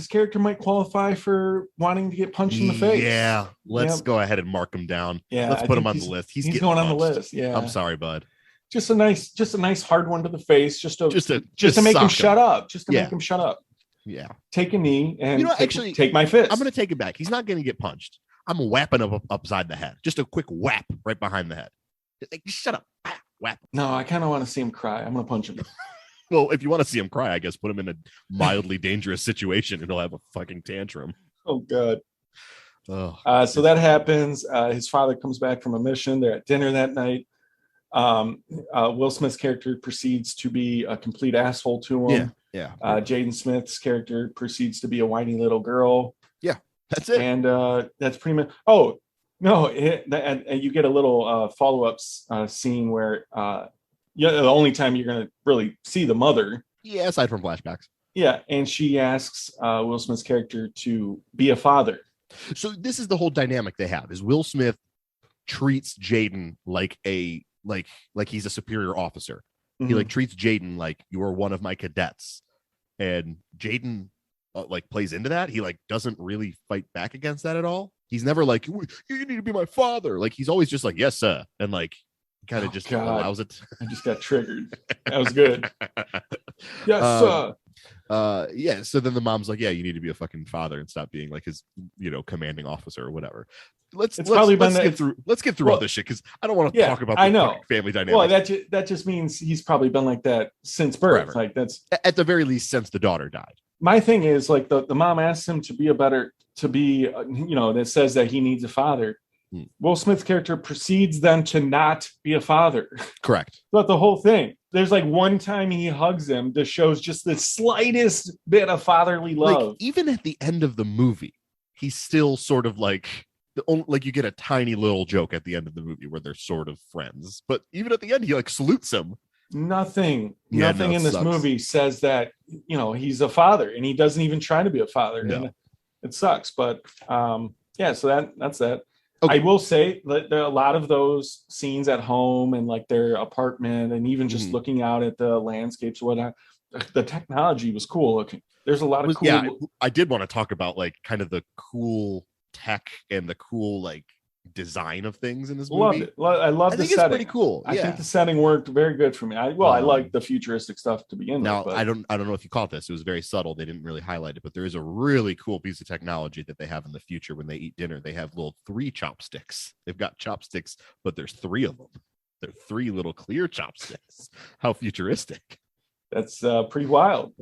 character might qualify for wanting to get punched in the face. Yeah, let's go ahead and mark him down. Yeah, let's put him on the list. He's going punched. on the list. Yeah, I'm sorry, bud. Just a nice hard one to the face, just to make him shut up. Just to make him shut up. Yeah, take a knee and actually take my fist. I'm going to take it back. He's not going to get punched. I'm whapping him upside the head. Just a quick whap right behind the head. Like, shut up. Whap. No, I kind of want to see him cry. I'm going to punch him. Well, if you want to see him cry, I guess put him in a mildly dangerous situation and he'll have a fucking tantrum. Oh, God. So that happens. His father comes back from a mission. They're at dinner that night. Will Smith's character proceeds to be a complete asshole to him. Yeah. Jaden Smith's character proceeds to be a whiny little girl. Yeah, that's it. And that's pretty much. Oh no! And you get a little follow-up scene where the only time you're gonna really see the mother. Yeah, aside from flashbacks. Yeah, and she asks Will Smith's character to be a father. So this is the whole dynamic they have: is Will Smith treats Jaden like he's a superior officer. Mm-hmm. He like treats Jaden like you are one of my cadets, and Jaden plays into that. He like doesn't really fight back against that at all. He's never like, you need to be my father. Like he's always just like, yes sir, and like kind of just allows it. I just got triggered. That was good. Yes sir. Yeah, so then the mom's like, yeah, you need to be a fucking father and stop being like his commanding officer or whatever. Let's get through all this shit, because I don't want to talk about the family dynamic. Well, that just means he's probably been like that since birth. Forever. Like that's at the very least since the daughter died. My thing is like the mom asks him that says that he needs a father. Will Smith's character proceeds then to not be a father. Correct. But the whole thing, there's like one time he hugs him that shows just the slightest bit of fatherly love. Like, even at the end of the movie, he's still sort of like you get a tiny little joke at the end of the movie where they're sort of friends. But even at the end, he like salutes him. Nothing in this movie says that he's a father, and he doesn't even try to be a father. No. And it sucks. But so that's that. Okay. I will say that there are a lot of those scenes at home and like their apartment, and even just looking out at the landscapes, whatnot. The technology was cool looking. There's a lot of cool. Yeah, I did want to talk about like kind of the cool tech and the cool like design of things in this movie. I love the setting. It's pretty cool. I think the setting worked very good for me. I like the futuristic stuff to begin with. Now, I don't know if you caught this. It was very subtle. They didn't really highlight it, but there is a really cool piece of technology that they have in the future when they eat dinner. They have little 3 chopsticks. They've got chopsticks, but there's 3 of them. They're 3 little clear chopsticks. How futuristic. That's pretty wild.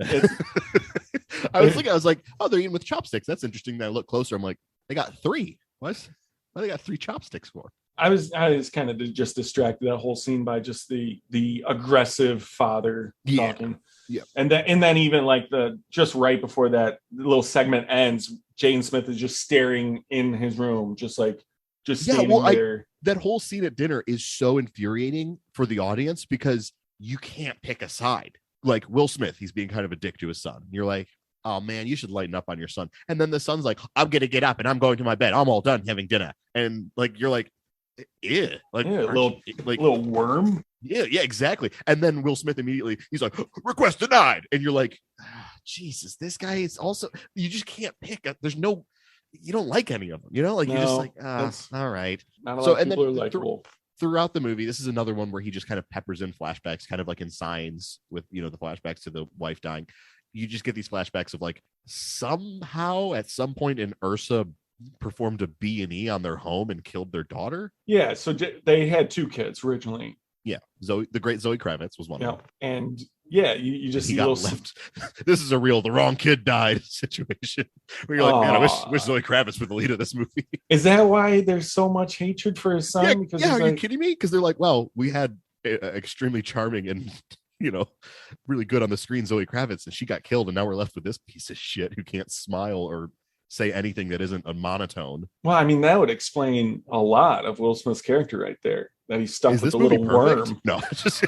I was like, oh, they're eating with chopsticks. That's interesting. Then I look closer. I'm like, they got 3. What they got 3 chopsticks for? I was kind of just distracted that whole scene by just the aggressive father talking. Yeah. And then even like just right before that little segment ends, Jaden Smith is just staring in his room, just standing there. That whole scene at dinner is so infuriating for the audience because you can't pick a side. Like Will Smith, he's being kind of a dick to his son. You're like, oh man, you should lighten up on your son. And then the son's like, I'm gonna get up and I'm going to my bed. I'm all done having dinner. And like you're like, yeah, like little worm. Yeah, exactly. And then Will Smith immediately, he's like, request denied. And you're like, Jesus, this guy is also, you just can't pick. There's no, you don't like any of them, like you're just like, all right. Not a lot of people are likable. Throughout the movie, this is another one where he just kind of peppers in flashbacks, kind of like in Signs with the flashbacks to the wife dying. You just get these flashbacks of like somehow at some point in Ursa performed a B&E on their home and killed their daughter. Yeah, so they had 2 kids originally. Yeah, the great Zoe Kravitz was one of them. And yeah, you just see left. This is the wrong kid died situation. Where you're like, man, I wish Zoe Kravitz were the lead of this movie. Is that why there's so much hatred for his son? Yeah, are you kidding me? Because they're like, well, we had extremely charming and really good on the screen Zoe Kravitz, and she got killed, and now we're left with this piece of shit who can't smile or say anything that isn't a monotone. Well, I mean, that would explain a lot of Will Smith's character right there, that he's stuck with a little worm. No, just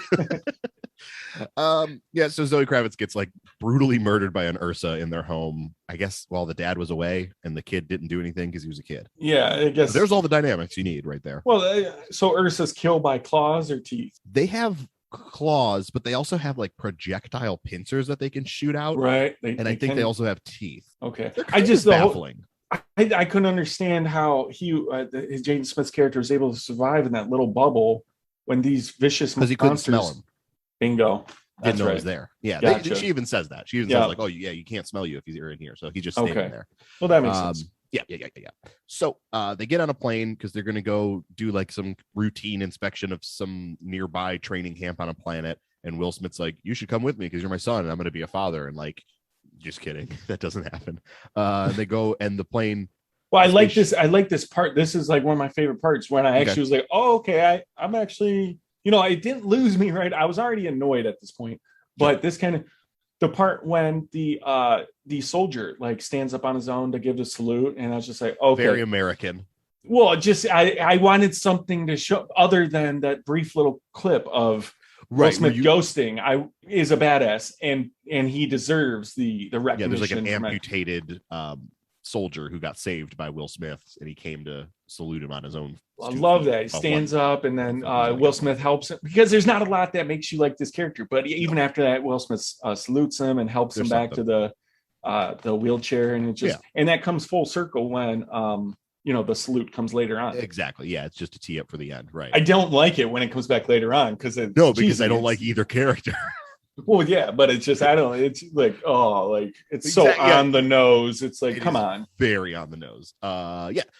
so Zoe Kravitz gets like brutally murdered by an Ursa in their home, I guess, while the dad was away, and the kid didn't do anything because he was a kid. Yeah, I guess there's all the dynamics you need right there. Well, so Ursa's killed by claws or teeth? They have claws, but they also have like projectile pincers that they can shoot out. Right. I think they also have teeth. Okay. I just baffling. I couldn't understand how Jaden Smith's character was able to survive in that little bubble when these vicious monsters. Because he couldn't smell him. Bingo. Didn't know he was there. Yeah. Gotcha. She even says that. She even says like, "Oh yeah, you can't smell you if you're in here." So he's just standing there. Well, that makes sense. Yeah. So they get on a plane because they're going to go do like some routine inspection of some nearby training camp on a planet. And Will Smith's like, "You should come with me because you're my son and I'm going to be a father." And like, just kidding. That doesn't happen. They go and the plane. Well, I like this. I like this part. This is like one of my favorite parts when I actually was like, "Oh, okay." I'm actually, it didn't lose me, right? I was already annoyed at this point, but this kind of the part when the soldier like stands up on his own to give the salute, and I was just like, "Okay, very American." Well, just I wanted something to show other than that brief little clip of. Will Smith ghosting is a badass, and he deserves the recognition. Yeah, there's like an amputated soldier who got saved by Will Smith, and he came to salute him on his own. I love that. He stands up, and then Will Smith helps him because there's not a lot that makes you like this character. But even after that, Will Smith salutes him and helps him back to the wheelchair, and it just and that comes full circle when the salute comes later on. Exactly. Yeah, it's just a tee up for the end, right? I don't like it when it comes back later on because I don't like either character. Well, yeah, but it's just it's like it's so on the nose. It's like, come on, very on the nose.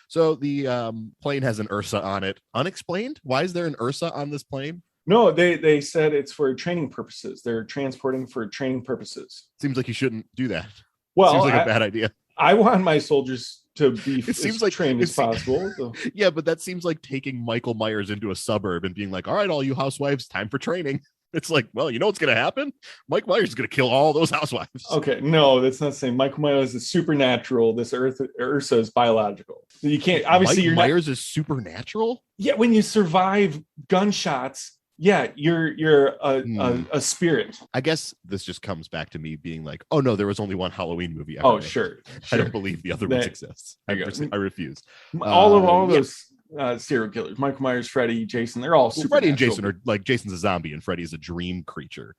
So the plane has an Ursa on it, unexplained. Why is there an Ursa on this plane? No, they said it's for training purposes. They're transporting for training purposes. Seems like you shouldn't do that. Well, seems like a bad idea. I want my soldiers to be trained as possible. So. Yeah, but that seems like taking Michael Myers into a suburb and being like, "All right, all you housewives, time for training." It's like, well, you know what's going to happen? Mike Myers is going to kill all those housewives. Okay, no, that's not the same. Michael Myers is supernatural. This Ursa is biological. You can't obviously. Myers is supernatural. Yeah, when you survive gunshots. Yeah, you're a spirit. I guess this just comes back to me being like, oh no, there was only one Halloween movie ever. Oh, sure. I don't believe the other ones exist. I refuse. All those serial killers, Michael Myers, Freddy, Jason, they're all super. Freddy and Jason are like, Jason's a zombie and Freddy's a dream creature.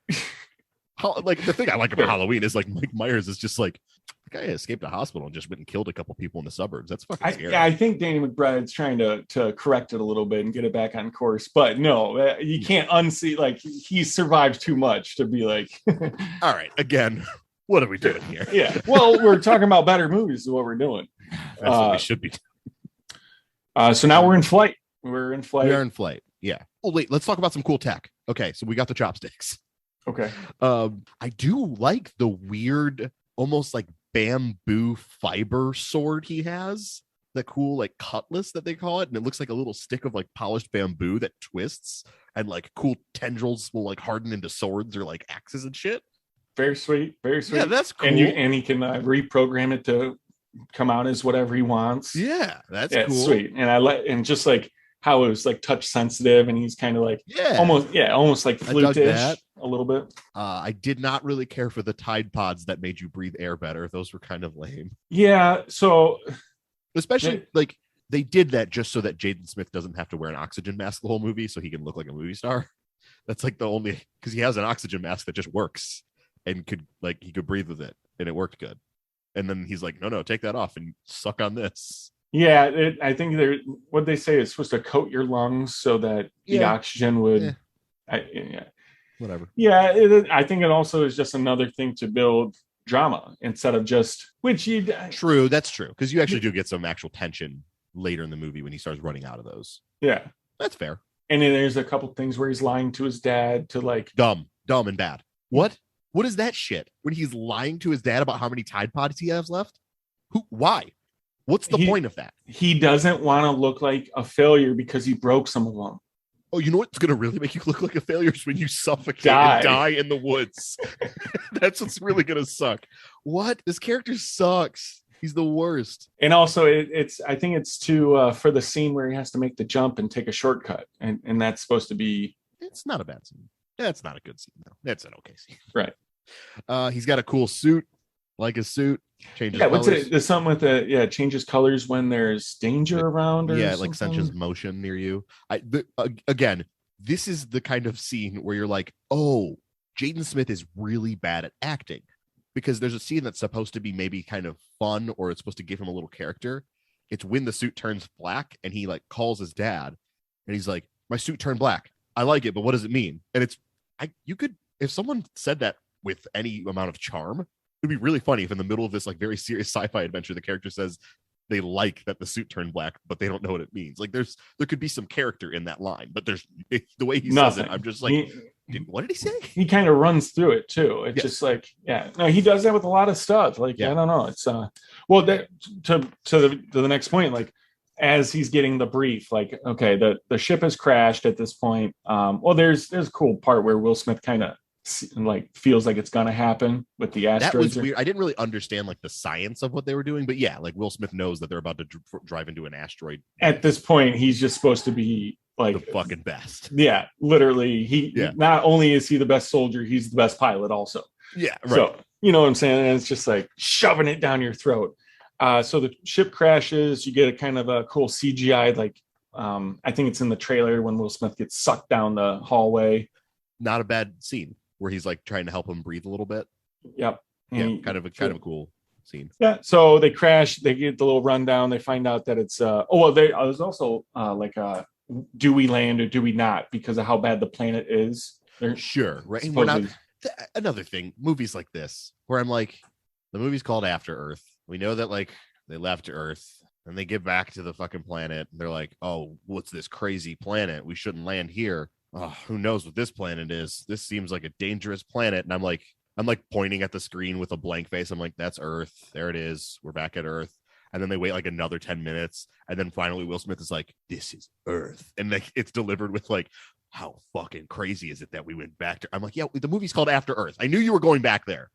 The thing I like about Halloween is like Mike Myers is just like, the guy escaped a hospital and just went and killed a couple people in the suburbs. That's fucking scary. I think Danny McBride's trying to correct it a little bit and get it back on course. But no, you can't unsee. Like, he survived too much to be like. All right, again, what are we doing here? Yeah, well, we're talking about better movies is what we're doing. That's what we should be doing. So now we're in flight. We are in flight. Yeah. Oh wait, let's talk about some cool tech. Okay, so we got the chopsticks. Okay. I do like the weird, almost like bamboo fiber sword he has. The cool like cutlass that they call it, and it looks like a little stick of like polished bamboo that twists, and like cool tendrils will like harden into swords or like axes and shit. Very sweet. Yeah, that's cool. And he can reprogram it to come out as whatever he wants. Yeah, that's cool. It's sweet. And just like how it was like touch sensitive, and he's kind of like almost like flute-ish a little bit. I did not really care for the Tide Pods that made you breathe air better. Those were kind of lame. Yeah, so especially like they did that just so that Jaden Smith doesn't have to wear an oxygen mask the whole movie, so he can look like a movie star. That's like the only, because he has an oxygen mask that just works and he could breathe with it, and it worked good. And then he's like, no, take that off and suck on this. Yeah, I think what they say is supposed to coat your lungs so that the oxygen would. Whatever. Yeah, I think it also is just another thing to build drama instead of just True, that's true, because you actually do get some actual tension later in the movie when he starts running out of those. Yeah, that's fair. And then there's a couple things where he's lying to his dad to like dumb and bad. What is that shit? When he's lying to his dad about how many Tide Pods he has left? Why? What's the point of that? He doesn't want to look like a failure because he broke some of them. Oh, you know what's going to really make you look like a failure is when you suffocate and die in the woods. That's what's really going to suck. What? This character sucks. He's the worst. And also, I think it's for the scene where he has to make the jump and take a shortcut. And that's supposed to be... It's not a bad scene. That's not a good scene, though. That's an okay scene. Right. He's got a cool suit, like his suit. Changes colors. What's it? There's something with changes colors when there's danger around. Or like senses motion near you. Again, this is the kind of scene where you're like, oh, Jaden Smith is really bad at acting, because there's a scene that's supposed to be maybe kind of fun, or it's supposed to give him a little character. It's when the suit turns black and he like calls his dad and he's like, my suit turned black. I like it, but what does it mean? And you could, if someone said that with any amount of charm, it'd be really funny if in the middle of this like very serious sci-fi adventure, the character says they like that the suit turned black, but they don't know what it means. Like there could be some character in that line, but there's the way he says it. I'm just like, what did he say? He kind of runs through it too. It's just like, no, he does that with a lot of stuff. Like, I don't know. It's well, that to the next point, like as he's getting the brief, like, okay, the ship has crashed at this point. Well, there's a cool part where Will Smith kind of like feels like it's gonna happen with the asteroids. That was weird. I didn't really understand like the science of what they were doing, but yeah, like Will Smith knows that they're about to drive into an asteroid. At this point, he's just supposed to be like the fucking best. Yeah, literally. Not only is he the best soldier, he's the best pilot also. Yeah, right. So you know what I'm saying? And it's just like shoving it down your throat. So the ship crashes. You get a kind of a cool CGI, like I think it's in the trailer when Will Smith gets sucked down the hallway. Not a bad scene where he's like trying to help him breathe a little bit. Yep. Yeah, kind of a cool scene. Yeah. So they crash. They get the little rundown. They find out that it's there's also do we land or do we not, because of how bad the planet is. Sure, right. And we're not. Another thing, movies like this, where I'm like, the movie's called After Earth. We know that like they left Earth and they get back to the fucking planet. And they're like, oh, what's this crazy planet? We shouldn't land here. Oh, who knows what this planet is? This seems like a dangerous planet. And I'm like pointing at the screen with a blank face. I'm like, that's Earth. There it is. We're back at Earth. And then they wait like another 10 minutes. And then finally Will Smith is like, this is Earth. And like it's delivered with like, how fucking crazy is it that we went back to? I'm like, yeah, the movie's called After Earth. I knew you were going back there.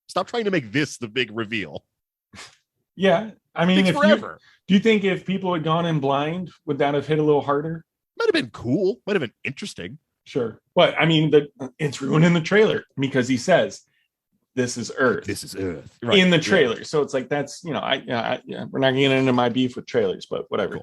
Stop trying to make this the big reveal. Yeah. I mean, do you think if people had gone in blind, would that have hit a little harder? Might have been cool. Might have been interesting. Sure. But I mean, it's ruining the trailer because he says, this is Earth. This is Earth. Right. In the trailer. Yeah. So it's like, that's, we're not getting into my beef with trailers, but whatever.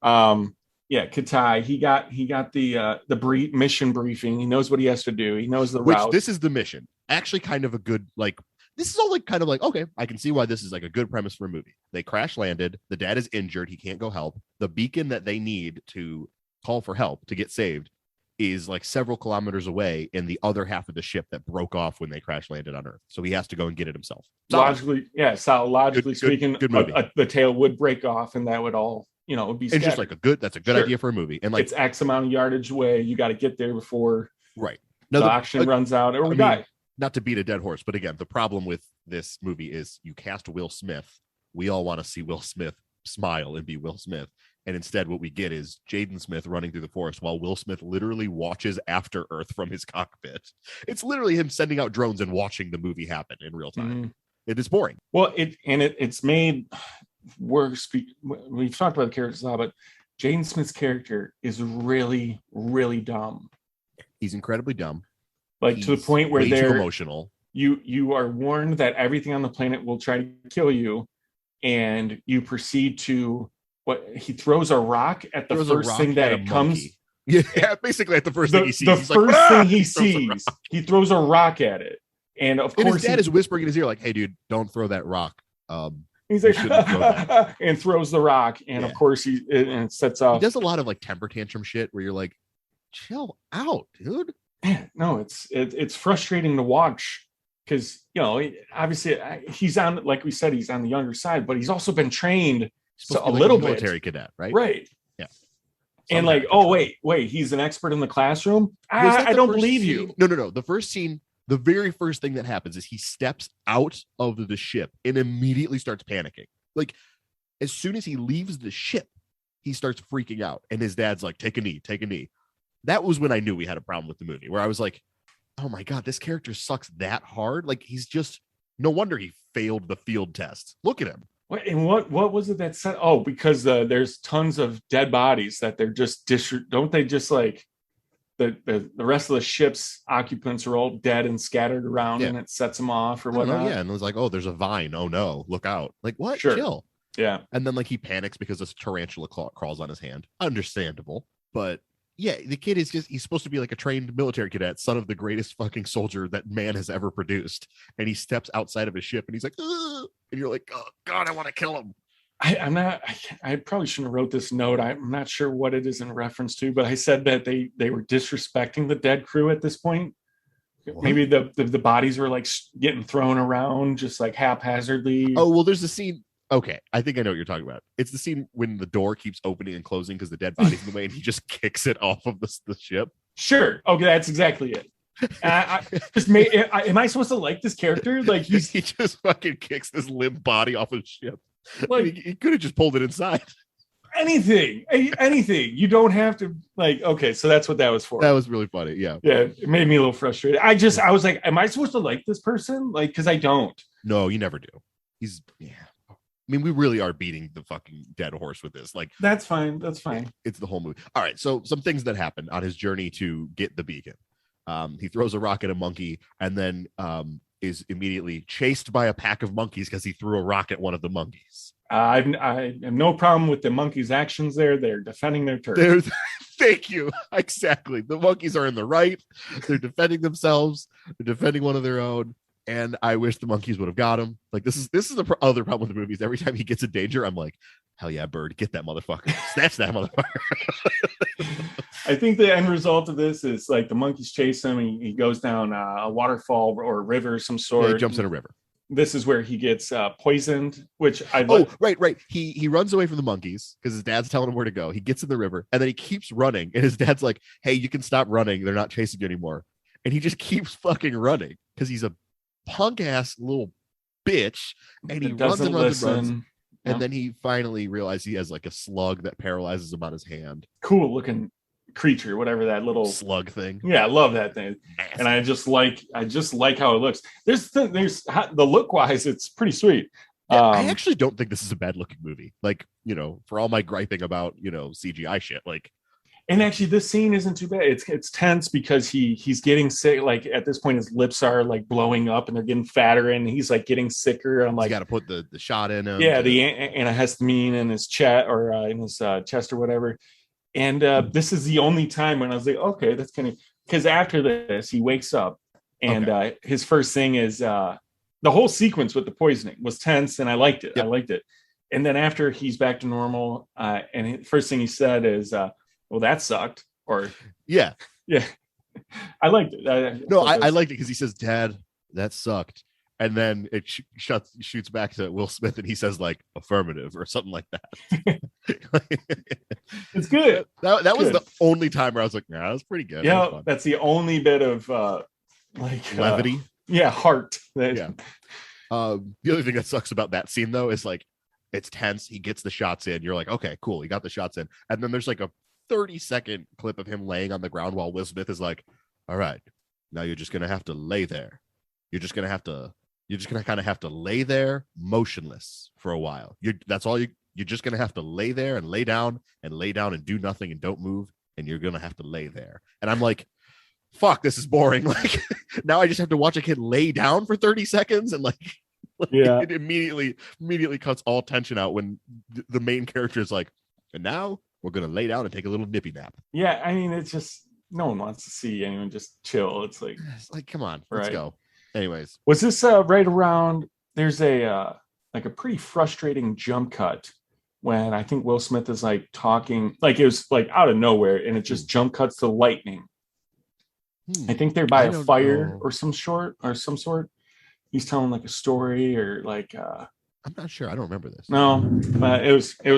Cool. Katai, he got the mission briefing. He knows what he has to do. He knows the route. This is the mission. Actually, kind of a good, like, this is all like kind of like, okay, I can see why this is like a good premise for a movie. They crash landed. The dad is injured. He can't go help. The beacon that they need to call for help to get saved is like several kilometers away in the other half of the ship that broke off when they crash landed on Earth. So he has to go and get it himself. Logically speaking, good movie. The tail would break off and that would all, would be scattered. It's just like that's a good idea for a movie. And like it's X amount of yardage away. You got to get there before the oxygen runs out or we die. Not to beat a dead horse, but again, the problem with this movie is you cast Will Smith. We all want to see Will Smith smile and be Will Smith. And instead, what we get is Jaden Smith running through the forest while Will Smith literally watches After Earth from his cockpit. It's literally him sending out drones and watching the movie happen in real time. Mm-hmm. It is boring. Well, it's made worse. We've talked about the characters a lot, but Jaden Smith's character is really, really dumb. He's incredibly dumb. Like to the point where they're emotional. You are warned that everything on the planet will try to kill you, and you proceed to he throws a rock at the first thing that it comes. Yeah, basically at the first thing he sees. The first thing he sees, he throws a rock at it, and of course his dad is whispering in his ear like, "Hey, dude, don't throw that rock." He's like, and throws the rock, and of course it sets off. He does a lot of like temper tantrum shit where you're like, "Chill out, dude." Man, no, it's frustrating to watch because obviously he's on, like we said, he's on the younger side, but he's also been trained a little bit. Military cadet, right? Right. Yeah. And like, oh wait, he's an expert in the classroom. I don't believe you. No. The first scene, the very first thing that happens is he steps out of the ship and immediately starts panicking. Like as soon as he leaves the ship, he starts freaking out, and his dad's like, "Take a knee, take a knee." That was when I knew we had a problem with the movie, where I was like, oh my God, this character sucks that hard. Like he's just, no wonder he failed the field test. Look at him. What was it that said? Oh, because there's tons of dead bodies that they're just don't they just like the rest of the ship's occupants are all dead and scattered around and it sets them off or whatnot. Yeah. And it was like, oh, there's a vine. Oh no, look out. Like what? Sure. Chill. Yeah. And then like he panics because this tarantula crawls on his hand. Understandable. But Yeah, the kid is just, he's supposed to be like a trained military cadet, son of the greatest fucking soldier that man has ever produced. And he steps outside of his ship and he's like, ugh! And you're like, oh God, I want to kill him. I probably shouldn't have wrote this note. I'm not sure what it is in reference to, but I said that they were disrespecting the dead crew at this point. What? Maybe the bodies were like getting thrown around just like haphazardly. Oh, well, there's a scene. Okay, I think I know what you're talking about. It's the scene when the door keeps opening and closing because the dead body's in the way, and he just kicks it off of the ship. Sure. Okay, that's exactly it. I just made. Am I supposed to like this character? Like he just fucking kicks this limp body off of the ship. Like, I mean, he could have just pulled it inside. Anything. You don't have to like. Okay, so that's what that was for. That was really funny. Yeah. Yeah, it made me a little frustrated. I was like, am I supposed to like this person? Like, because I don't. No, you never do. Yeah. I mean, we really are beating the fucking dead horse with this. Like, that's fine. That's fine. It's the whole movie. All right. So some things that happen on his journey to get the beacon. He throws a rock at a monkey and then is immediately chased by a pack of monkeys because he threw a rock at one of the monkeys. I have no problem with the monkeys' actions there. They're defending their turf. Thank you. Exactly. The monkeys are in the right. They're defending themselves. They're defending one of their own. And I wish the monkeys would have got him. Like, this is the other problem with the movies. Every time he gets in danger, I'm like, hell yeah, bird, get that motherfucker. Snatch that motherfucker. I think the end result of this is like the monkeys chase him. He goes down a waterfall or a river of some sort. Yeah, he jumps in a river. This is where he gets poisoned, which right. He runs away from the monkeys because his dad's telling him where to go. He gets in the river and then he keeps running. And his dad's like, hey, you can stop running. They're not chasing you anymore. And he just keeps fucking running because he's a punk ass little bitch. And he runs and runs and runs. Yeah. And then he finally realized he has like a slug that paralyzes him on his hand. Cool looking creature, whatever that little slug thing. Yeah, I love that thing. Massive. And I just like how it looks. There's the look wise, it's pretty sweet. Yeah, I actually don't think this is a bad looking movie. Like, for all my griping about, CGI shit, like. And actually, this scene isn't too bad. It's tense because he's getting sick. Like at this point, his lips are like blowing up and they're getting fatter, and he's like getting sicker. And I'm like, you got to put the shot in him. Yeah, the antihistamine in his chest or in his chest or whatever. And this is the only time when I was like, okay, that's kind of, because after this, he wakes up and his first thing is the whole sequence with the poisoning was tense, and I liked it. Yep. I liked it. And then after he's back to normal, and the first thing he said is, well, that sucked. Or yeah. I liked it. I liked it because he says, Dad, that sucked. And then it shoots back to Will Smith and he says like affirmative or something like that. It's good. That was the only time where I was like, nah, that was pretty good. Yeah, that's the only bit of levity. Heart. Yeah. The other thing that sucks about that scene though is like it's tense. He gets the shots in. You're like, okay, cool. He got the shots in. And then there's like a 30-second clip of him laying on the ground while Will Smith is like, all right, now you're just gonna have to lay there. You're just gonna kind of have to lay there motionless for a while. You're just gonna have to lay there and lay down and do nothing and don't move, and you're gonna have to lay there. And I'm like, fuck, this is boring. Like now I just have to watch a kid lay down for 30 seconds and it immediately cuts all tension out when the main character is like, and now we're gonna lay down and take a little nippy nap. Yeah, I mean, it's just no one wants to see anyone just chill. It's like come on, let's go. Anyways, was this right around? There's a pretty frustrating jump cut when I think Will Smith is like talking, like it was like out of nowhere, and it just jump cuts to lightning. I think they're by a fire or some sort. He's telling like a story or like. I'm not sure. I don't remember this. No, but it was. I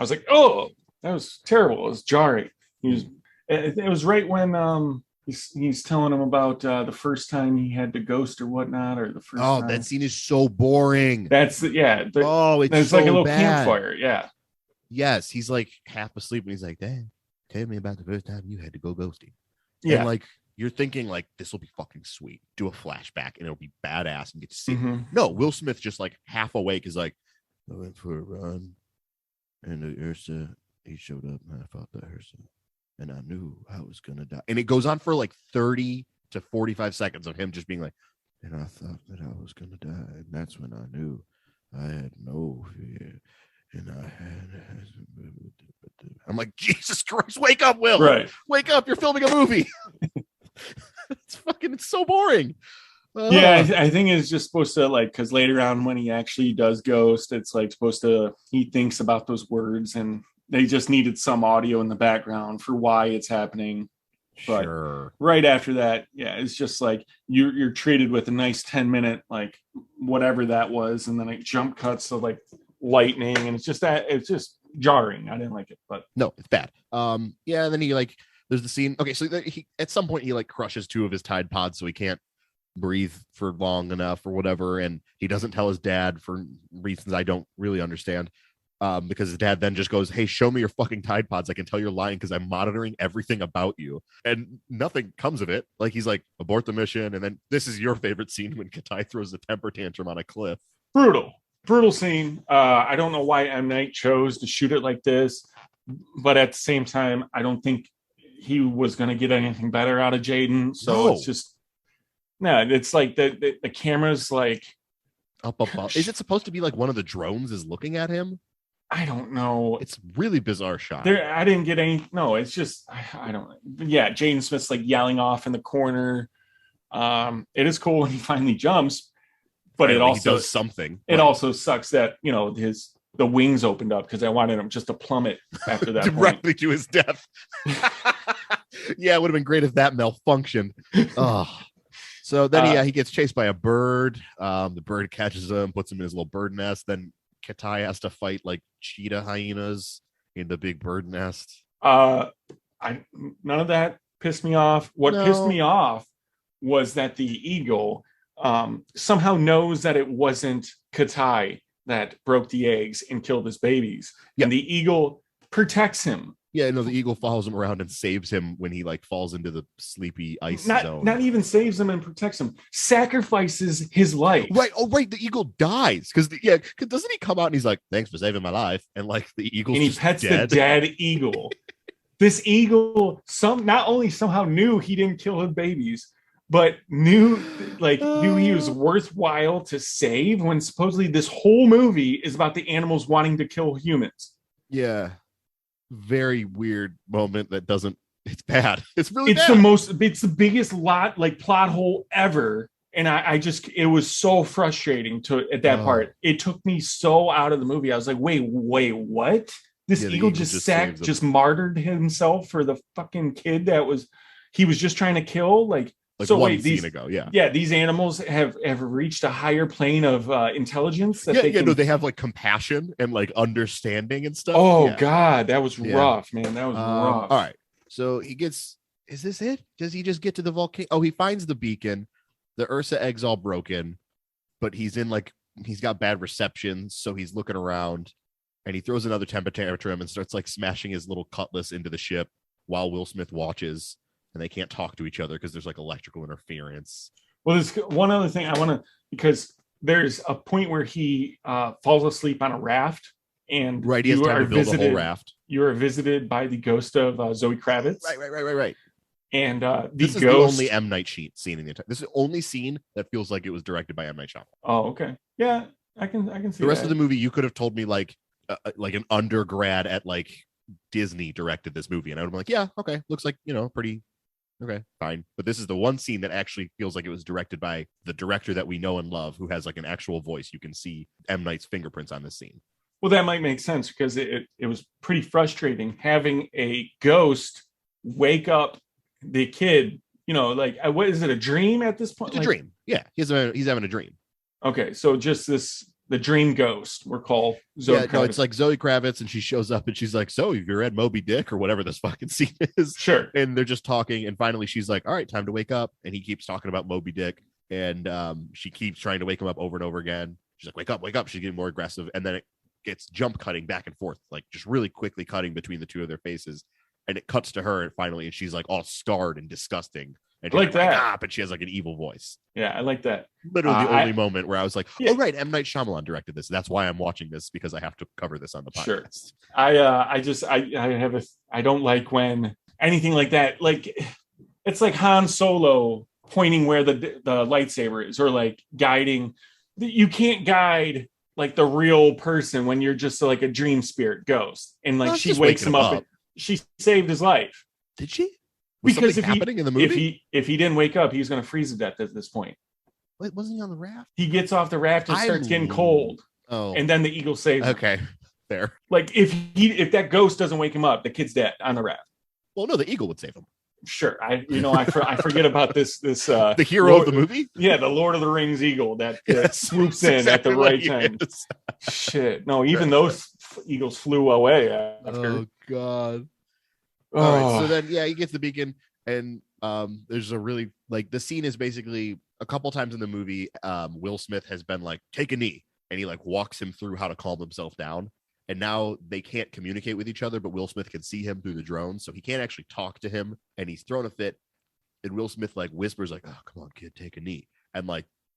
was like, oh, that was terrible. It was jarring. It was right when he's telling him about the first time he had to ghost or whatnot, or the first. Oh, time. That scene is so boring. It's it's so like a little bad. campfire. Yeah. Yes, he's like half asleep and he's like, "Dad, tell me about the first time you had to go ghosting." Yeah. And like you're thinking like this will be fucking sweet. Do a flashback and it'll be badass and get to see. Mm-hmm. No, Will Smith just like half awake is like, I went for a run, and the Ursa he showed up and I fought the Ursa. And I knew I was going to die. And it goes on for like 30 to 45 seconds of him just being like, and I thought that I was going to die. And that's when I knew I had no fear. And I'm I'm like, Jesus Christ, wake up, Will. Right. Wake up. You're filming a movie. It's so boring. Yeah, I think it's just supposed to, like, because later on when he actually does ghost, it's like supposed to, he thinks about those words, and they just needed some audio in the background for why it's happening. But sure. Right after that, yeah, it's just like you're treated with a nice 10-minute, like, whatever that was, and then it jump cuts to like lightning, and it's just jarring. I didn't like it, but no, it's bad. Yeah, and then he like, there's the scene. Okay, so he at some point he like crushes 2 of his Tide Pods, so he can't breathe for long enough or whatever, and he doesn't tell his dad for reasons I don't really understand. Because his dad then just goes, hey, show me your fucking Tide Pods. I can tell you're lying because I'm monitoring everything about you. And nothing comes of it. Like, he's like, abort the mission. And then this is your favorite scene when Katai throws a temper tantrum on a cliff. Brutal scene. I don't know why M. Night chose to shoot it like this, but at the same time, I don't think he was going to get anything better out of Jaden. So It's just, it's like the camera's like up above. Is it supposed to be like one of the drones is looking at him? I don't know. It's really bizarre shot. I didn't get any. No, it's just I don't. Yeah, Jaden Smith's like yelling off in the corner. It is cool when he finally jumps, but it also does something. It also sucks that the wings opened up, because I wanted him just to plummet after that directly to his death. Yeah, it would have been great if that malfunctioned. Oh. So then he gets chased by a bird. The bird catches him, puts him in his little bird nest. Then Katai has to fight like cheetah hyenas in the big bird nest. None of that pissed me off. What pissed me off was that the eagle somehow knows that it wasn't Katai that broke the eggs and killed his babies. Yep. And the eagle protects him. Yeah, no, the eagle follows him around and saves him when he like falls into the sleepy ice zone. Not even saves him and protects him, sacrifices his life. Right. Oh, right. The eagle dies because doesn't he come out and he's like, "Thanks for saving my life," and like the eagle, and he pets dead. The dead eagle. This eagle not only somehow knew he didn't kill his babies, but knew he was worthwhile to save, when supposedly this whole movie is about the animals wanting to kill humans. Yeah. Very weird moment that doesn't. It's bad. It's really bad. It's the biggest plot hole ever, and it was so frustrating at that part. It took me so out of the movie. I was like, wait, what? This eagle just martyred himself for the fucking kid he was just trying to kill. Scene ago, these animals have reached a higher plane of intelligence. They have like compassion and like understanding and stuff. Oh God, that was rough, man. That was rough. All right, so is this it? Does he just get to the volcano? Oh, he finds the beacon. The Ursa egg's all broken, but he's got bad reception, so he's looking around, and he throws another temper tantrum and starts like smashing his little cutlass into the ship while Will Smith watches. And they can't talk to each other because there's like electrical interference. Well, there's one other thing I want to, because there's a point where he falls asleep on a raft, and he has time to build a whole raft. You are visited by the ghost of Zoe Kravitz. Right. And this is the only M. Night scene in the entire. This is the only scene that feels like it was directed by M. Night Shyamalan. Oh, okay. Yeah, I can see the rest of the movie. You could have told me like an undergrad at like Disney directed this movie, and I would have been like, yeah, okay, looks like pretty. Okay, fine. But this is the one scene that actually feels like it was directed by the director that we know and love, who has like an actual voice. You can see M. Night's fingerprints on this scene. Well, that might make sense, because it was pretty frustrating having a ghost wake up the kid. What is it, a dream at this point? It's a dream. Yeah, he's having a dream. Okay, so just the dream ghost, we're called Zoe Kravitz. No, it's like Zoe Kravitz, and she shows up and she's like, "So, have you read Moby Dick or whatever this fucking scene is?" Sure. And they're just talking, and finally she's like, "All right, time to wake up." And he keeps talking about Moby Dick, and she keeps trying to wake him up over and over again. She's like, "Wake up!" She's getting more aggressive, and then it gets jump cutting back and forth, like just really quickly cutting between the two of their faces, and it cuts to her, and finally, and she's like all scarred and disgusting. And I like that. But she has like an evil voice. Yeah, I like that. Literally the only moment where I was like, oh, right, M. Night Shyamalan directed this. That's why I'm watching this, because I have to cover this on the podcast. Sure. I don't like when anything like that, like it's like Han Solo pointing where the lightsaber is, or like guiding. You can't guide like the real person when you're just like a dream spirit ghost, and like she wakes him up. she saved his life. Did she? Was because if happening in the movie? if he didn't wake up, he's going to freeze to death at this point. Wait, wasn't he on the raft? He gets off the raft and starts getting cold. Oh, and then the eagle saves him. Okay, fair. Like if that ghost doesn't wake him up, the kid's dead on the raft. Well, no, the eagle would save him. Sure, I forget about this. The hero of the movie. Yeah, the Lord of the Rings eagle that swoops in exactly at the right time. Shit, no, even those eagles flew away after. Oh God. Oh. All right, so then he gets the beacon, and there's a really the scene is basically a couple times in the movie. Will Smith has been like, take a knee, and he walks him through how to calm himself down. And now they can't communicate with each other, but Will Smith can see him through the drone, so he can't actually talk to him. And he's thrown a fit. And Will Smith whispers "Oh, come on, kid, take a knee." And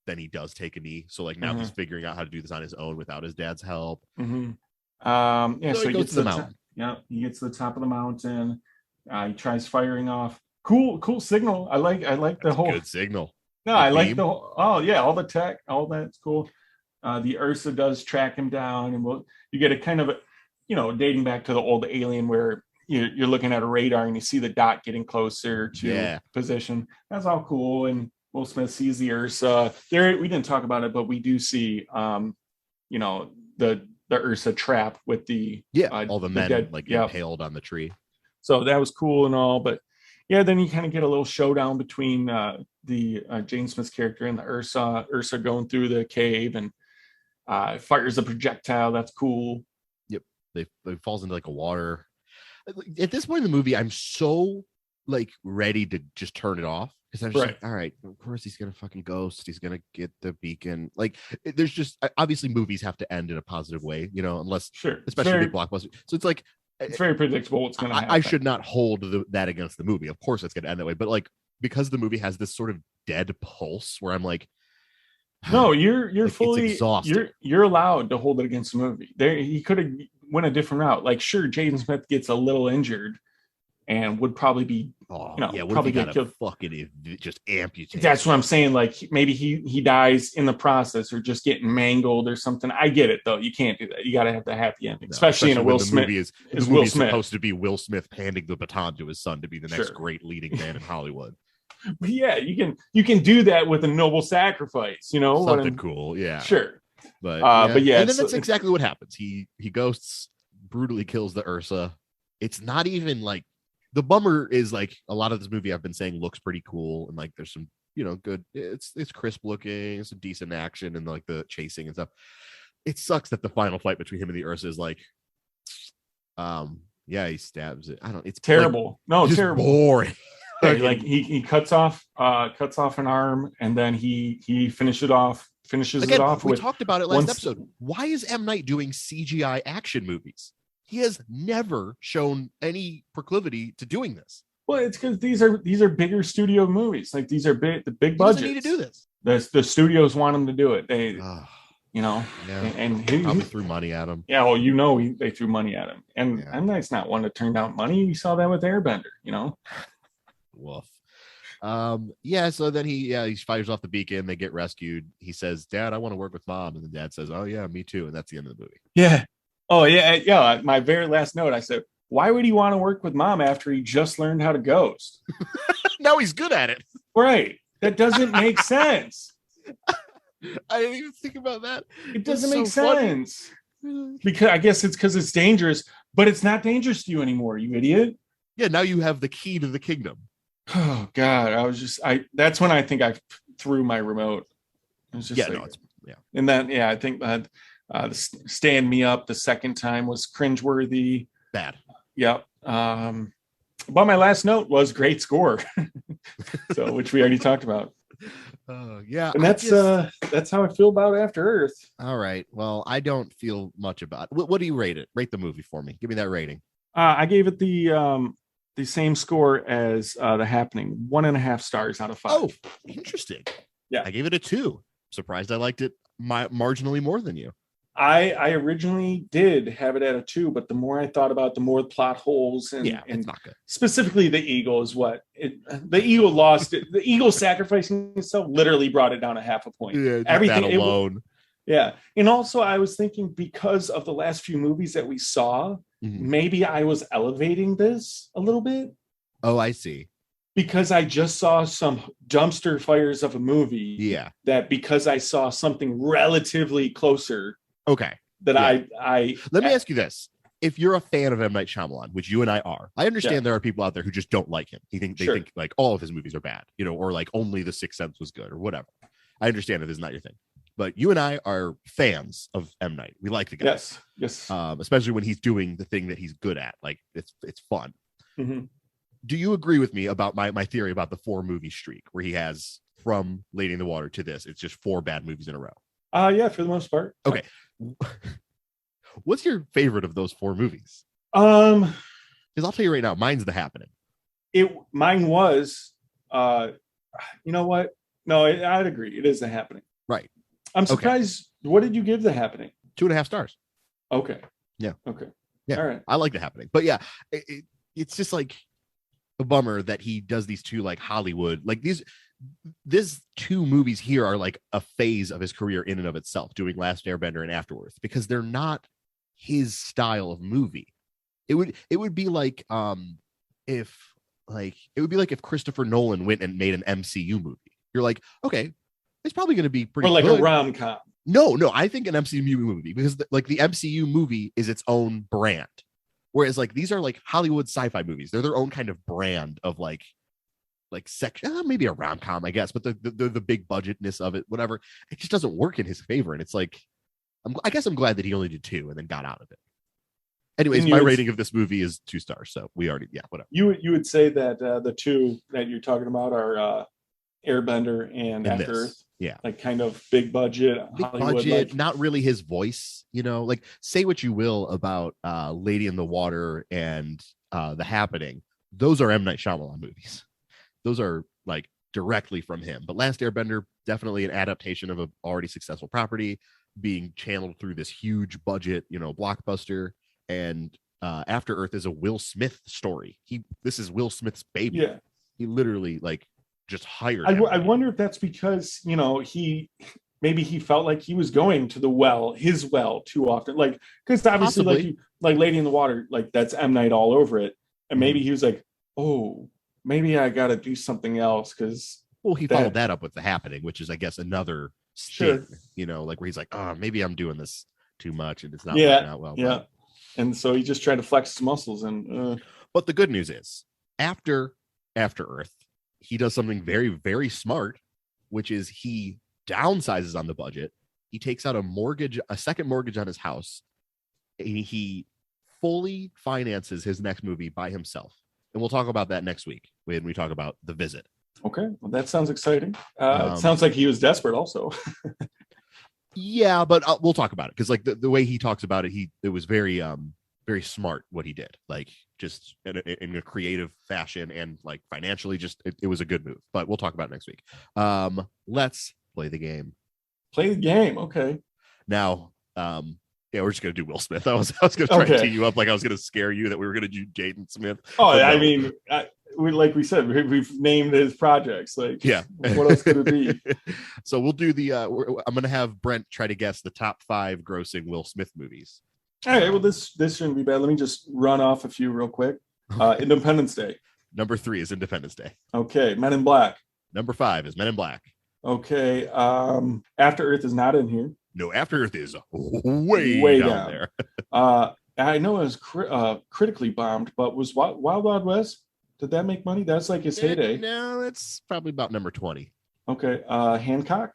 then he does take a knee. So now he's figuring out how to do this on his own without his dad's help. Mm-hmm. So he goes to the mountain. He gets to the top of the mountain. He tries firing off. Cool signal. I like the whole good signal. No, I like the whole. Oh yeah, all the tech, all that's cool. The Ursa does track him down, and you get a kind of dating back to the old Alien where you're looking at a radar and you see the dot getting closer to position. That's all cool. And Will Smith sees the Ursa. There, we didn't talk about it, but we do see the Ursa trap with the all the men dead, impaled on the tree. So that was cool and all, but then you kind of get a little showdown between the Jane Smith's character and the Ursa. Ursa going through the cave and fires a projectile. That's cool. Yep, they falls into a water. At this point in the movie, I'm so ready to just turn it off because I'm just all right. Of course, he's gonna fucking ghost. He's gonna get the beacon. There's just obviously movies have to end in a positive way, unless especially big blockbusters. So it's very predictable what's gonna happen. I should not hold that against the movie. Of course, it's gonna end that way. But because the movie has this sort of dead pulse where I'm no, you're fully exhausted. You're allowed to hold it against the movie. He could have went a different route. Sure, Jaden Smith gets a little injured and would probably be probably get killed. Fucking just amputated. That's what I'm saying. Maybe he dies in the process or just getting mangled or something. I get it though. You can't do that. You got to have the happy ending, especially in a Will Smith. The movie is supposed to be Will Smith handing the baton to his son to be the next great leading man in Hollywood. But you can do that with a noble sacrifice, something cool. Yeah, sure. But and then that's exactly what happens. He ghosts, brutally kills the Ursa. It's not even the bummer is a lot of this movie I've been saying looks pretty cool and there's some good. It's crisp looking, some decent action and the chasing and stuff. It sucks that the final fight between him and the Ursa is he stabs it. It's terrible. No, terrible. Boring. He cuts off an arm and then he finishes it off. We talked about it last episode. Why is M. Night doing CGI action movies? He has never shown any proclivity to doing this. Well, it's because these are bigger studio movies. These are the big budgets. He doesn't need to do this. The studios want him to do it. They and he probably threw money at him. Yeah, well, they threw money at him. And M. Night's not one to turn down money. We saw that with Airbender, Woof. So then he fires off the beacon. They get rescued. He says, "Dad, I want to work with Mom," and the dad says, "Oh yeah, me too." And that's the end of the movie. Yeah. Oh yeah. My very last note, I said, "Why would he want to work with Mom after he just learned how to ghost?" Now he's good at it. Right. That doesn't make sense. I didn't even think about that. It doesn't make sense. Because I guess it's because it's dangerous, but it's not dangerous to you anymore, you idiot. Yeah. Now you have the key to the kingdom. Oh God, that's when I think I threw my remote. It was just and then I think that the Stand Me Up the second time was cringeworthy. Bad. Yep. But my last note was great score. So which we already talked about. And that's how I feel about After Earth. All right. Well, I don't feel much about it. What do you rate it? Rate the movie for me. Give me that rating. I gave it the same score as The Happening, 1.5 stars out of 5. Oh, interesting. Yeah, I gave it a 2. Surprised I liked it marginally more than you. I originally did have it at a 2, but the more I thought about, the more plot holes and it's not good. Specifically, the eagle is the eagle lost it. The eagle sacrificing itself literally brought it down a 0.5 point. Yeah, everything alone. And also I was thinking because of the last few movies that we saw, maybe I was elevating this a little bit. Oh, I see. Because I just saw some dumpster fires of a movie. Yeah. That because I saw something relatively closer. Okay. That I let me ask you this. If you're a fan of M. Night Shyamalan, which you and I are, I understand there are people out there who just don't like him. They think like all of his movies are bad, or like only The Sixth Sense was good or whatever. I understand if it's not your thing. But you and I are fans of M. Night. We like the guy. Yes. Especially when he's doing the thing that he's good at. Like it's fun. Mm-hmm. Do you agree with me about my theory about the 4-movie streak where he has from Lady in the Water to this? It's just 4 bad movies in a row. Yeah, for the most part. Okay. What's your favorite of those 4 movies? Because I'll tell you right now, mine's The Happening. Mine was, you know what? No, I'd agree. It is The Happening. Right. I'm surprised. Okay. What did you give The Happening? 2.5 stars. Okay. Yeah. Okay. Yeah. All right. I like The Happening, but yeah, it's just like a bummer that he does these 2 like Hollywood, like these 2 movies here are like a phase of his career in and of itself, doing Last Airbender and After Earth, because they're not his style of movie. It would be like if Christopher Nolan went and made an MCU movie. You're like, okay, it's probably going to be pretty. Or like good. A rom-com. No, I think an MCU movie, because the MCU movie is its own brand, whereas like these are like Hollywood sci-fi movies. They're their own kind of brand of like section, maybe a rom-com, I guess, but the big budgetness of it, whatever, it just doesn't work in his favor. And it's like, I guess I'm glad that he only did 2 and then got out of it. Anyways, my rating of this movie is 2 stars. So we already, whatever. You would say that the 2 that you're talking about are Airbender and After Earth. Yeah. Like kind of big budget, Hollywood, like... not really his voice, like say what you will about Lady in the Water and The Happening. Those are M. Night Shyamalan movies. Those are like directly from him. But Last Airbender, definitely an adaptation of an already successful property being channeled through this huge budget, blockbuster. And After Earth is a Will Smith story. This is Will Smith's baby. Yeah. He literally just hired. I wonder if that's because, he felt like he was going to his well too often. Like, because obviously like Lady in the Water, like that's M. Night all over it. And maybe he was like, oh, maybe I got to do something else. Because he followed that up with The Happening, which is, I guess, another sting, like where he's like, oh, maybe I'm doing this too much and it's not working out well. Yeah. But... And so he just tried to flex his muscles. But the good news is after Earth, he does something very, very smart, which is he downsizes on the budget. He takes out a second mortgage on his house. And he fully finances his next movie by himself. And we'll talk about that next week when we talk about The Visit. Okay. Well, that sounds exciting. It sounds like he was desperate also. Yeah, but we'll talk about it. Because like the way he talks about it, it was very, very smart what he did. Like just in a creative fashion and like financially, just it was a good move. But we'll talk about it next week. Let's play the game. Play the game. Okay. Now, we're just gonna do Will Smith. I was gonna try to tee you up, like I was gonna scare you that we were gonna do Jaden Smith. Oh, no. I mean, like we said, we've named his projects. Like, what else could it be? So we'll do I'm gonna have Brent try to guess the top 5 grossing Will Smith movies. All right. Well, this shouldn't be bad. Let me just run off a few real quick. Independence Day. Number 3 is Independence Day. Okay. Men in Black. Number 5 is Men in Black. Okay. After Earth is not in here. No, After Earth is way down there. I know it was critically bombed, but was Wild Wild West? Did that make money? That's like his heyday. No, that's probably about number 20. Okay. Hancock.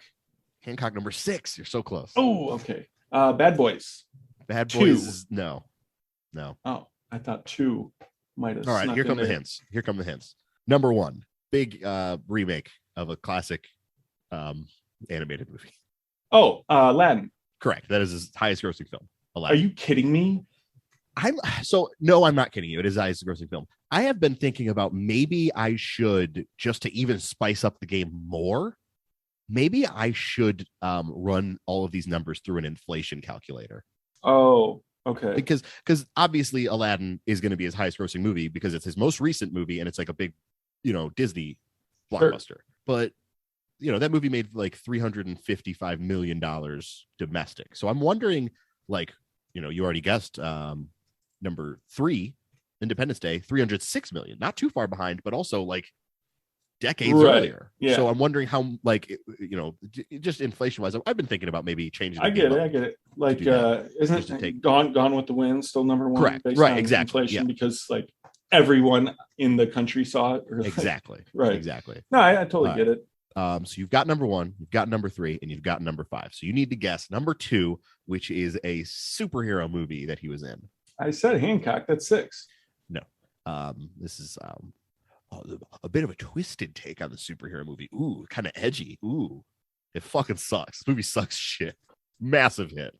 Hancock number 6. You're so close. Oh, okay. Bad Boys. Bad Boys. No. Oh, I thought 2 might have. All right. Here come the hints. Number 1, big remake of a classic animated movie. Oh, Aladdin. Correct. That is his highest grossing film. Aladdin. Are you kidding me? No, I'm not kidding you. It is the highest grossing film. I have been thinking about maybe I should, just to even spice up the game more, maybe I should run all of these numbers through an inflation calculator. Oh, okay. Because obviously Aladdin is going to be his highest grossing movie because it's his most recent movie and it's like a big, Disney blockbuster. Sure. But that movie made like $355 million domestic. So I'm wondering, like, you already guessed Number 3, Independence Day, 306 million. Not too far behind, but also like decades earlier. Yeah. So I'm wondering how, like, just inflation wise, I've been thinking about maybe changing. I get it. Like, isn't it Gone with the Wind still number 1? Correct. Based right. on Exactly. inflation, because like everyone in the country saw it. Exactly. Right. Exactly. No, I totally get it. So you've got number 1, you've got number 3, and you've got number 5. So you need to guess number 2, which is a superhero movie that he was in. I said Hancock. That's 6. No. This is a bit of a twisted take on the superhero movie. Ooh, kind of edgy. Ooh, it fucking sucks. This movie sucks shit. Massive hit.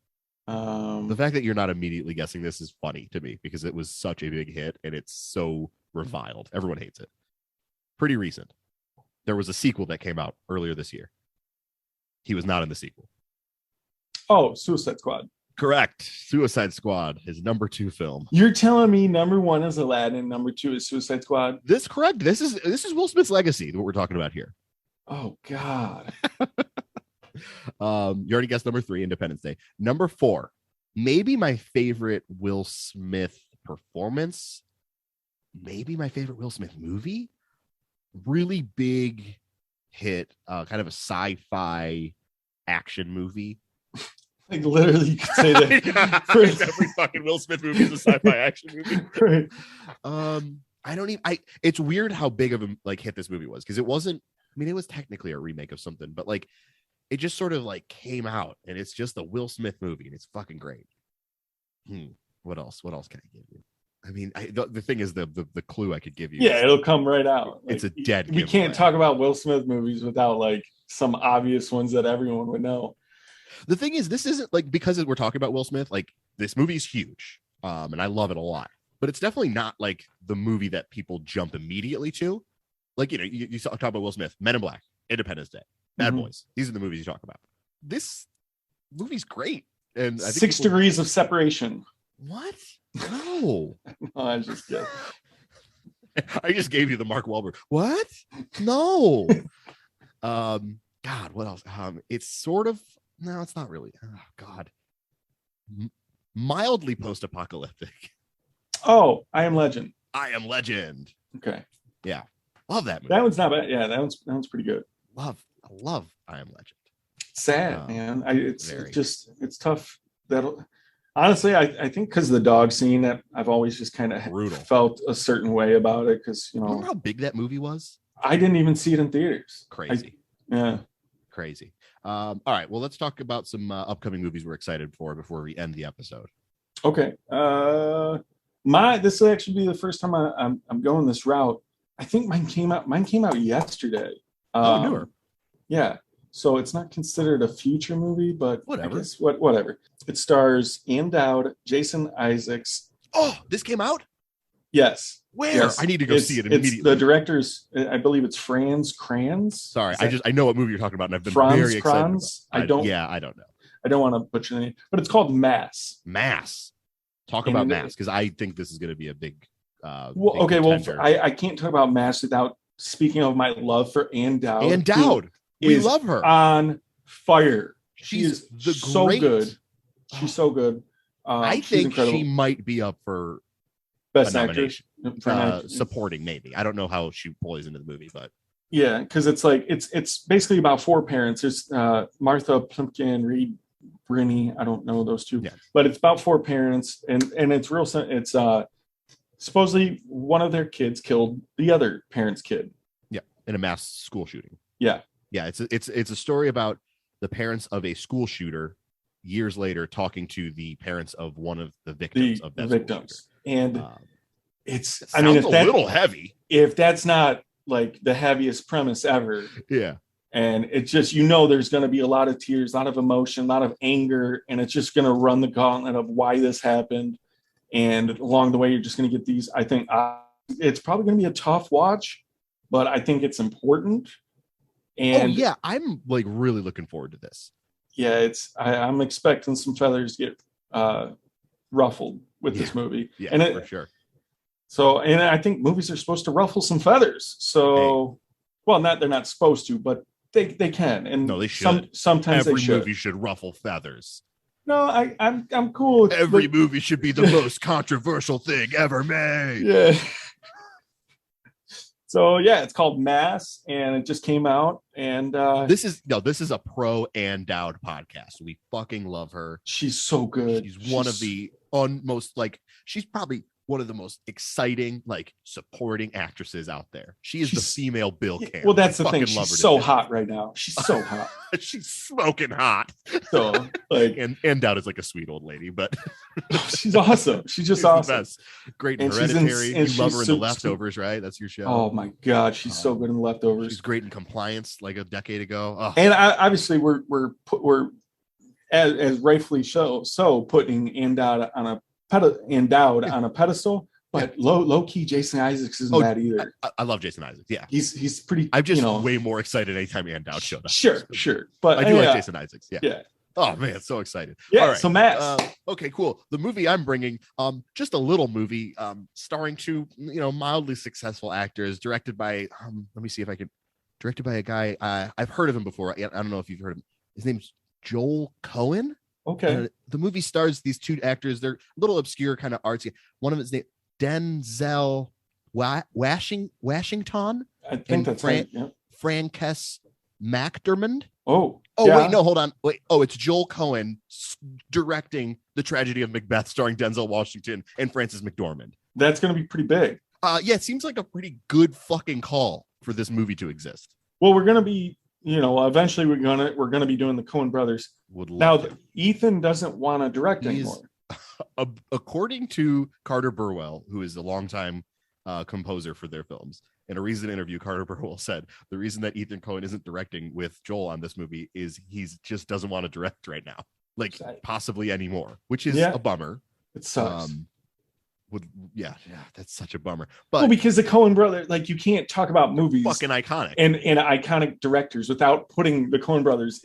The fact that you're not immediately guessing this is funny to me, because it was such a big hit and it's so reviled. Everyone hates it. Pretty recent. There was a sequel that came out earlier this year. He was not in the sequel. Oh, Suicide Squad. Correct. Suicide Squad, his number 2 film. You're telling me number 1 is Aladdin, number 2 is Suicide Squad? This correct. This is Will Smith's legacy, what we're talking about here. Oh God. You already guessed number 3, Independence Day. Number 4, maybe my favorite Will Smith performance. Maybe my favorite Will Smith movie. Really big hit, kind of a sci-fi action movie. Like literally, you could say that for every fucking Will Smith movie is a sci-fi action movie. Right. It's weird how big of a like hit this movie was, because it wasn't. I mean, it was technically a remake of something, but like it just sort of like came out, and it's just a Will Smith movie, and it's fucking great. What else? What else can I give you? I mean, the thing is the clue I could give you. Yeah, it'll come right out. Like, it's a dead. We can't talk about Will Smith movies without like some obvious ones that everyone would know. The thing is, this isn't like, because we're talking about Will Smith, like this movie is huge, and I love it a lot, but it's definitely not like the movie that people jump immediately to. Like, you talk about Will Smith, Men in Black, Independence Day, Bad Boys. These are the movies you talk about. This movie's great, and I think 6 Degrees of Separation. What? No. No, I just kidding. I just gave you the Mark Wahlberg. What? No. God, what else? It's sort of. No, it's not really. Oh, God. Mildly post-apocalyptic. Oh, I Am Legend. I Am Legend. Okay. Yeah. Love that movie. That one's not bad. Yeah, that one's pretty good. I love I Am Legend. Sad, man. It's tough. Honestly, I think because of the dog scene, that I've always just kind of felt a certain way about it, because remember how big that movie was? I didn't even see it in theaters. Crazy. Crazy. All right, well, let's talk about some upcoming movies we're excited for before we end the episode. Okay. This will actually be the first time I'm going this route. I think mine came out yesterday. Newer. Yeah. So it's not considered a feature movie, but whatever. Whatever. It stars Ann Dowd, Jason Isaacs. Oh, this came out? Yes. Where? Yes. I need to go see it immediately. The director's, I believe it's Franz Kranz. Sorry, I know what movie you're talking about, and I've been Franz very excited. Kranz? I don't know. I don't want to butcher the name, but it's called Mass. Talk about Mass, because I think this is going to be a big. I can't talk about Mass without speaking of my love for Ann Dowd. Ann Dowd, we love her. On fire. She's so good. She's so good. I think she might be up for Best Actress. Supporting, maybe. I don't know how she plays into the movie, but yeah, because it's like it's basically about 4 parents. There's Martha Plimpton, Reed Brinny. I don't know those 2, but it's about 4 parents, and it's real. It's supposedly one of their kids killed the other parent's kid. Yeah, in a mass school shooting. Yeah. It's a story about the parents of a school shooter years later talking to the parents of one of the victims of that victims. And it's a little heavy. If that's not like the heaviest premise ever. Yeah. And it's just, there's going to be a lot of tears, a lot of emotion, a lot of anger, and it's just going to run the gauntlet of why this happened. And along the way, you're just going to get these. I think it's probably going to be a tough watch, but I think it's important. And I'm like really looking forward to this. Yeah, I'm expecting some feathers to get ruffled with this movie. Yeah, for sure. So, and I think movies are supposed to ruffle some feathers. So, well, they're not supposed to, but they can. And no, they should. Sometimes every they should. movie should ruffle feathers. No, I'm cool. Every movie should be the most controversial thing ever made. Yeah. So yeah, it's called Mass, and it just came out. And this is a pro Ann Dowd podcast. We fucking love her. She's so good. She's one of the most she's probably one of the most exciting supporting actresses out there. She's the female Bill Campbell. Well, that's the thing. She's so hot right now. She's so hot. She's smoking hot. So and Dowd is like a sweet old lady, but she's awesome. She's just awesome. The best. Great in Hereditary. You love her in The Leftovers, right? That's your show. Oh my God, she's so good in The Leftovers. She's great in Compliance, like a decade ago. Oh. And obviously we're as rightfully so putting Ann Dowd on a pedestal, but low key Jason Isaacs isn't bad either. I love Jason Isaacs. Yeah, he's pretty. I'm just way more excited anytime Ann Dowd showed up. Sure, but I do like Jason Isaacs. Yeah. Oh man, so excited. Yeah. All right. So Matt. Okay, cool. The movie I'm bringing, just a little movie, starring two, mildly successful actors, directed by, let me see if I can, directed by a guy I've heard of him before. I don't know if you've heard of him. His name's Joel Cohen. Okay. The movie stars these two actors. They're a little obscure, kind of artsy. One of his name, Denzel Washington. I think that's right. Yeah. Frances McDormand. Oh, yeah. Wait, no, hold on. Wait. Oh, it's Joel Cohen directing The Tragedy of Macbeth, starring Denzel Washington and Frances McDormand. That's going to be pretty big. Yeah, it seems like a pretty good fucking call for this movie to exist. Well, we're going to be, eventually we're going to be doing the Coen brothers. Ethan doesn't want to direct anymore. According to Carter Burwell, who is a longtime composer for their films, in a recent interview, Carter Burwell said the reason that Ethan Coen isn't directing with Joel on this movie is he's just doesn't want to direct right now, possibly anymore, which is a bummer. It sucks. That's such a bummer. But because the Coen brothers, you can't talk about movies fucking iconic and iconic directors without putting the Coen brothers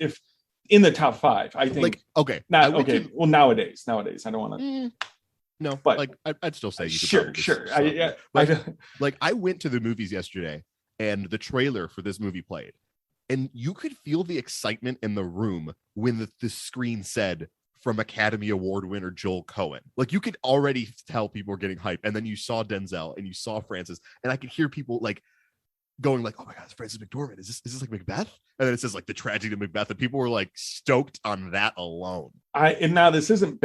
in the top 5. I think. Well, nowadays, I don't want to. No, but I'd still say you could. Sure. I went to the movies yesterday, and the trailer for this movie played, and you could feel the excitement in the room when the screen said from Academy Award winner Joel Cohen. You could already tell people were getting hyped, and then you saw Denzel and you saw Francis, and I could hear people going oh my God, it's Frances McDormand. Is this like Macbeth? And then it says The Tragedy of Macbeth, and people were stoked on that alone. And now this isn't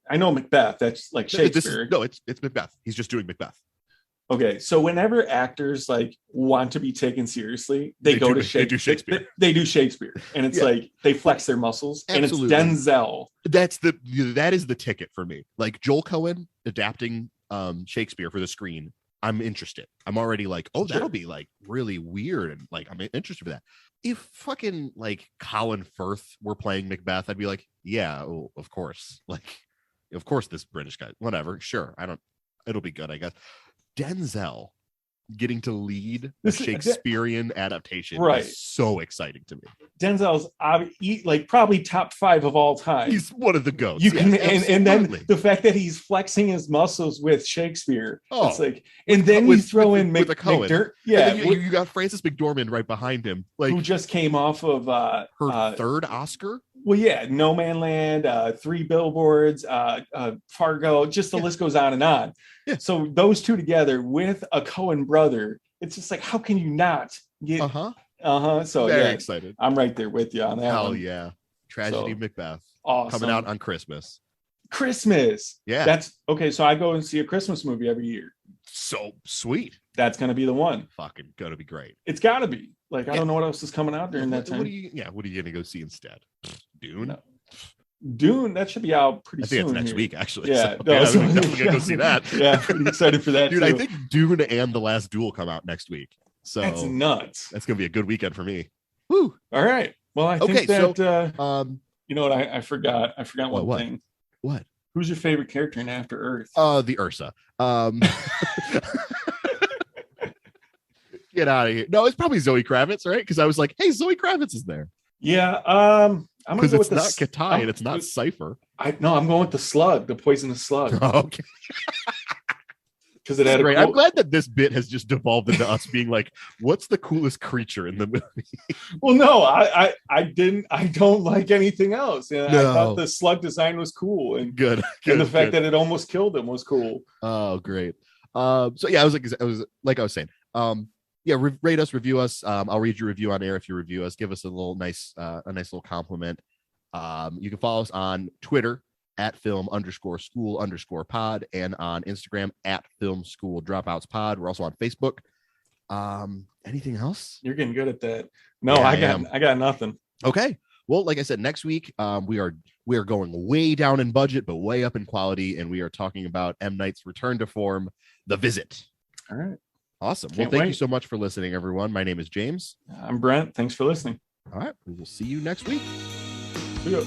I know Macbeth. That's Shakespeare. It's Macbeth. He's just doing Macbeth. Okay, so whenever actors want to be taken seriously, they go to Shakespeare. They do Shakespeare. They do Shakespeare, and it's they flex their muscles. Absolutely. And it's Denzel. That is the ticket for me. Joel Cohen adapting Shakespeare for the screen. I'm interested. I'm already that'll be really weird, and I'm interested for that. If fucking Colin Firth were playing Macbeth, I'd be yeah, of course. Of course this British guy, whatever, sure. It'll be good, I guess. Denzel getting to lead a Shakespearean adaptation is so exciting to me. Denzel's probably top 5 of all time. He's one of the goats. And then the fact that he's flexing his muscles with Shakespeare. And then you throw in McDermott. Yeah, you got Frances McDormand right behind him, who just came off of her third Oscar. Well, yeah, No Man Land, 3 Billboards, Fargo, just the list goes on and on. Yeah. So those two together with a Coen brother, it's just how can you not get? So very excited. I'm right there with you on that. Hell yeah! Tragedy of Macbeth, awesome. Coming out on Christmas. Yeah, that's okay. So I go and see a Christmas movie every year. So sweet. That's gonna be the one. Fucking gonna be great. It's gotta be. I don't know what else is coming out during that time. What are you gonna go see instead? Dune. No. Dune, that should be out pretty soon. I think it's next week, actually. Yeah, I'm gonna go see that. Yeah, pretty excited for that, dude. too. I think Dune and The Last Duel come out next week. So that's nuts. That's gonna be a good weekend for me. Woo! All right. Well, I think that you know what? I forgot. I forgot one thing. What? Who's your favorite character in After Earth? The Ursa. Get out of here. No, it's probably Zoe Kravitz, right? Because I was hey, Zoe Kravitz is there. Yeah. I'm gonna go with not Katai and it's not Cypher. I'm going with the slug, the poisonous slug. Okay. because it had great. I'm glad that this bit has just devolved into us being like, what's the coolest creature in the movie? Well, no, I don't like anything else. And I thought the slug design was cool, and good and the fact that it almost killed him was cool. Oh, great. So yeah, I was like I was saying, rate us, review us. I'll read your review on air if you review us. Give us a nice little compliment. You can follow us on Twitter at film_school_pod and on Instagram at film school dropouts pod. We're also on Facebook. Anything else? You're getting good at that. No, yeah, I got nothing. Okay. Well, like I said, next week we are going way down in budget, but way up in quality, and we are talking about M. Night's return to form, The Visit. All right. Awesome. Well, thank you so much for listening, everyone. My name is James. I'm Brent. Thanks for listening. All right. We will see you next week. See you.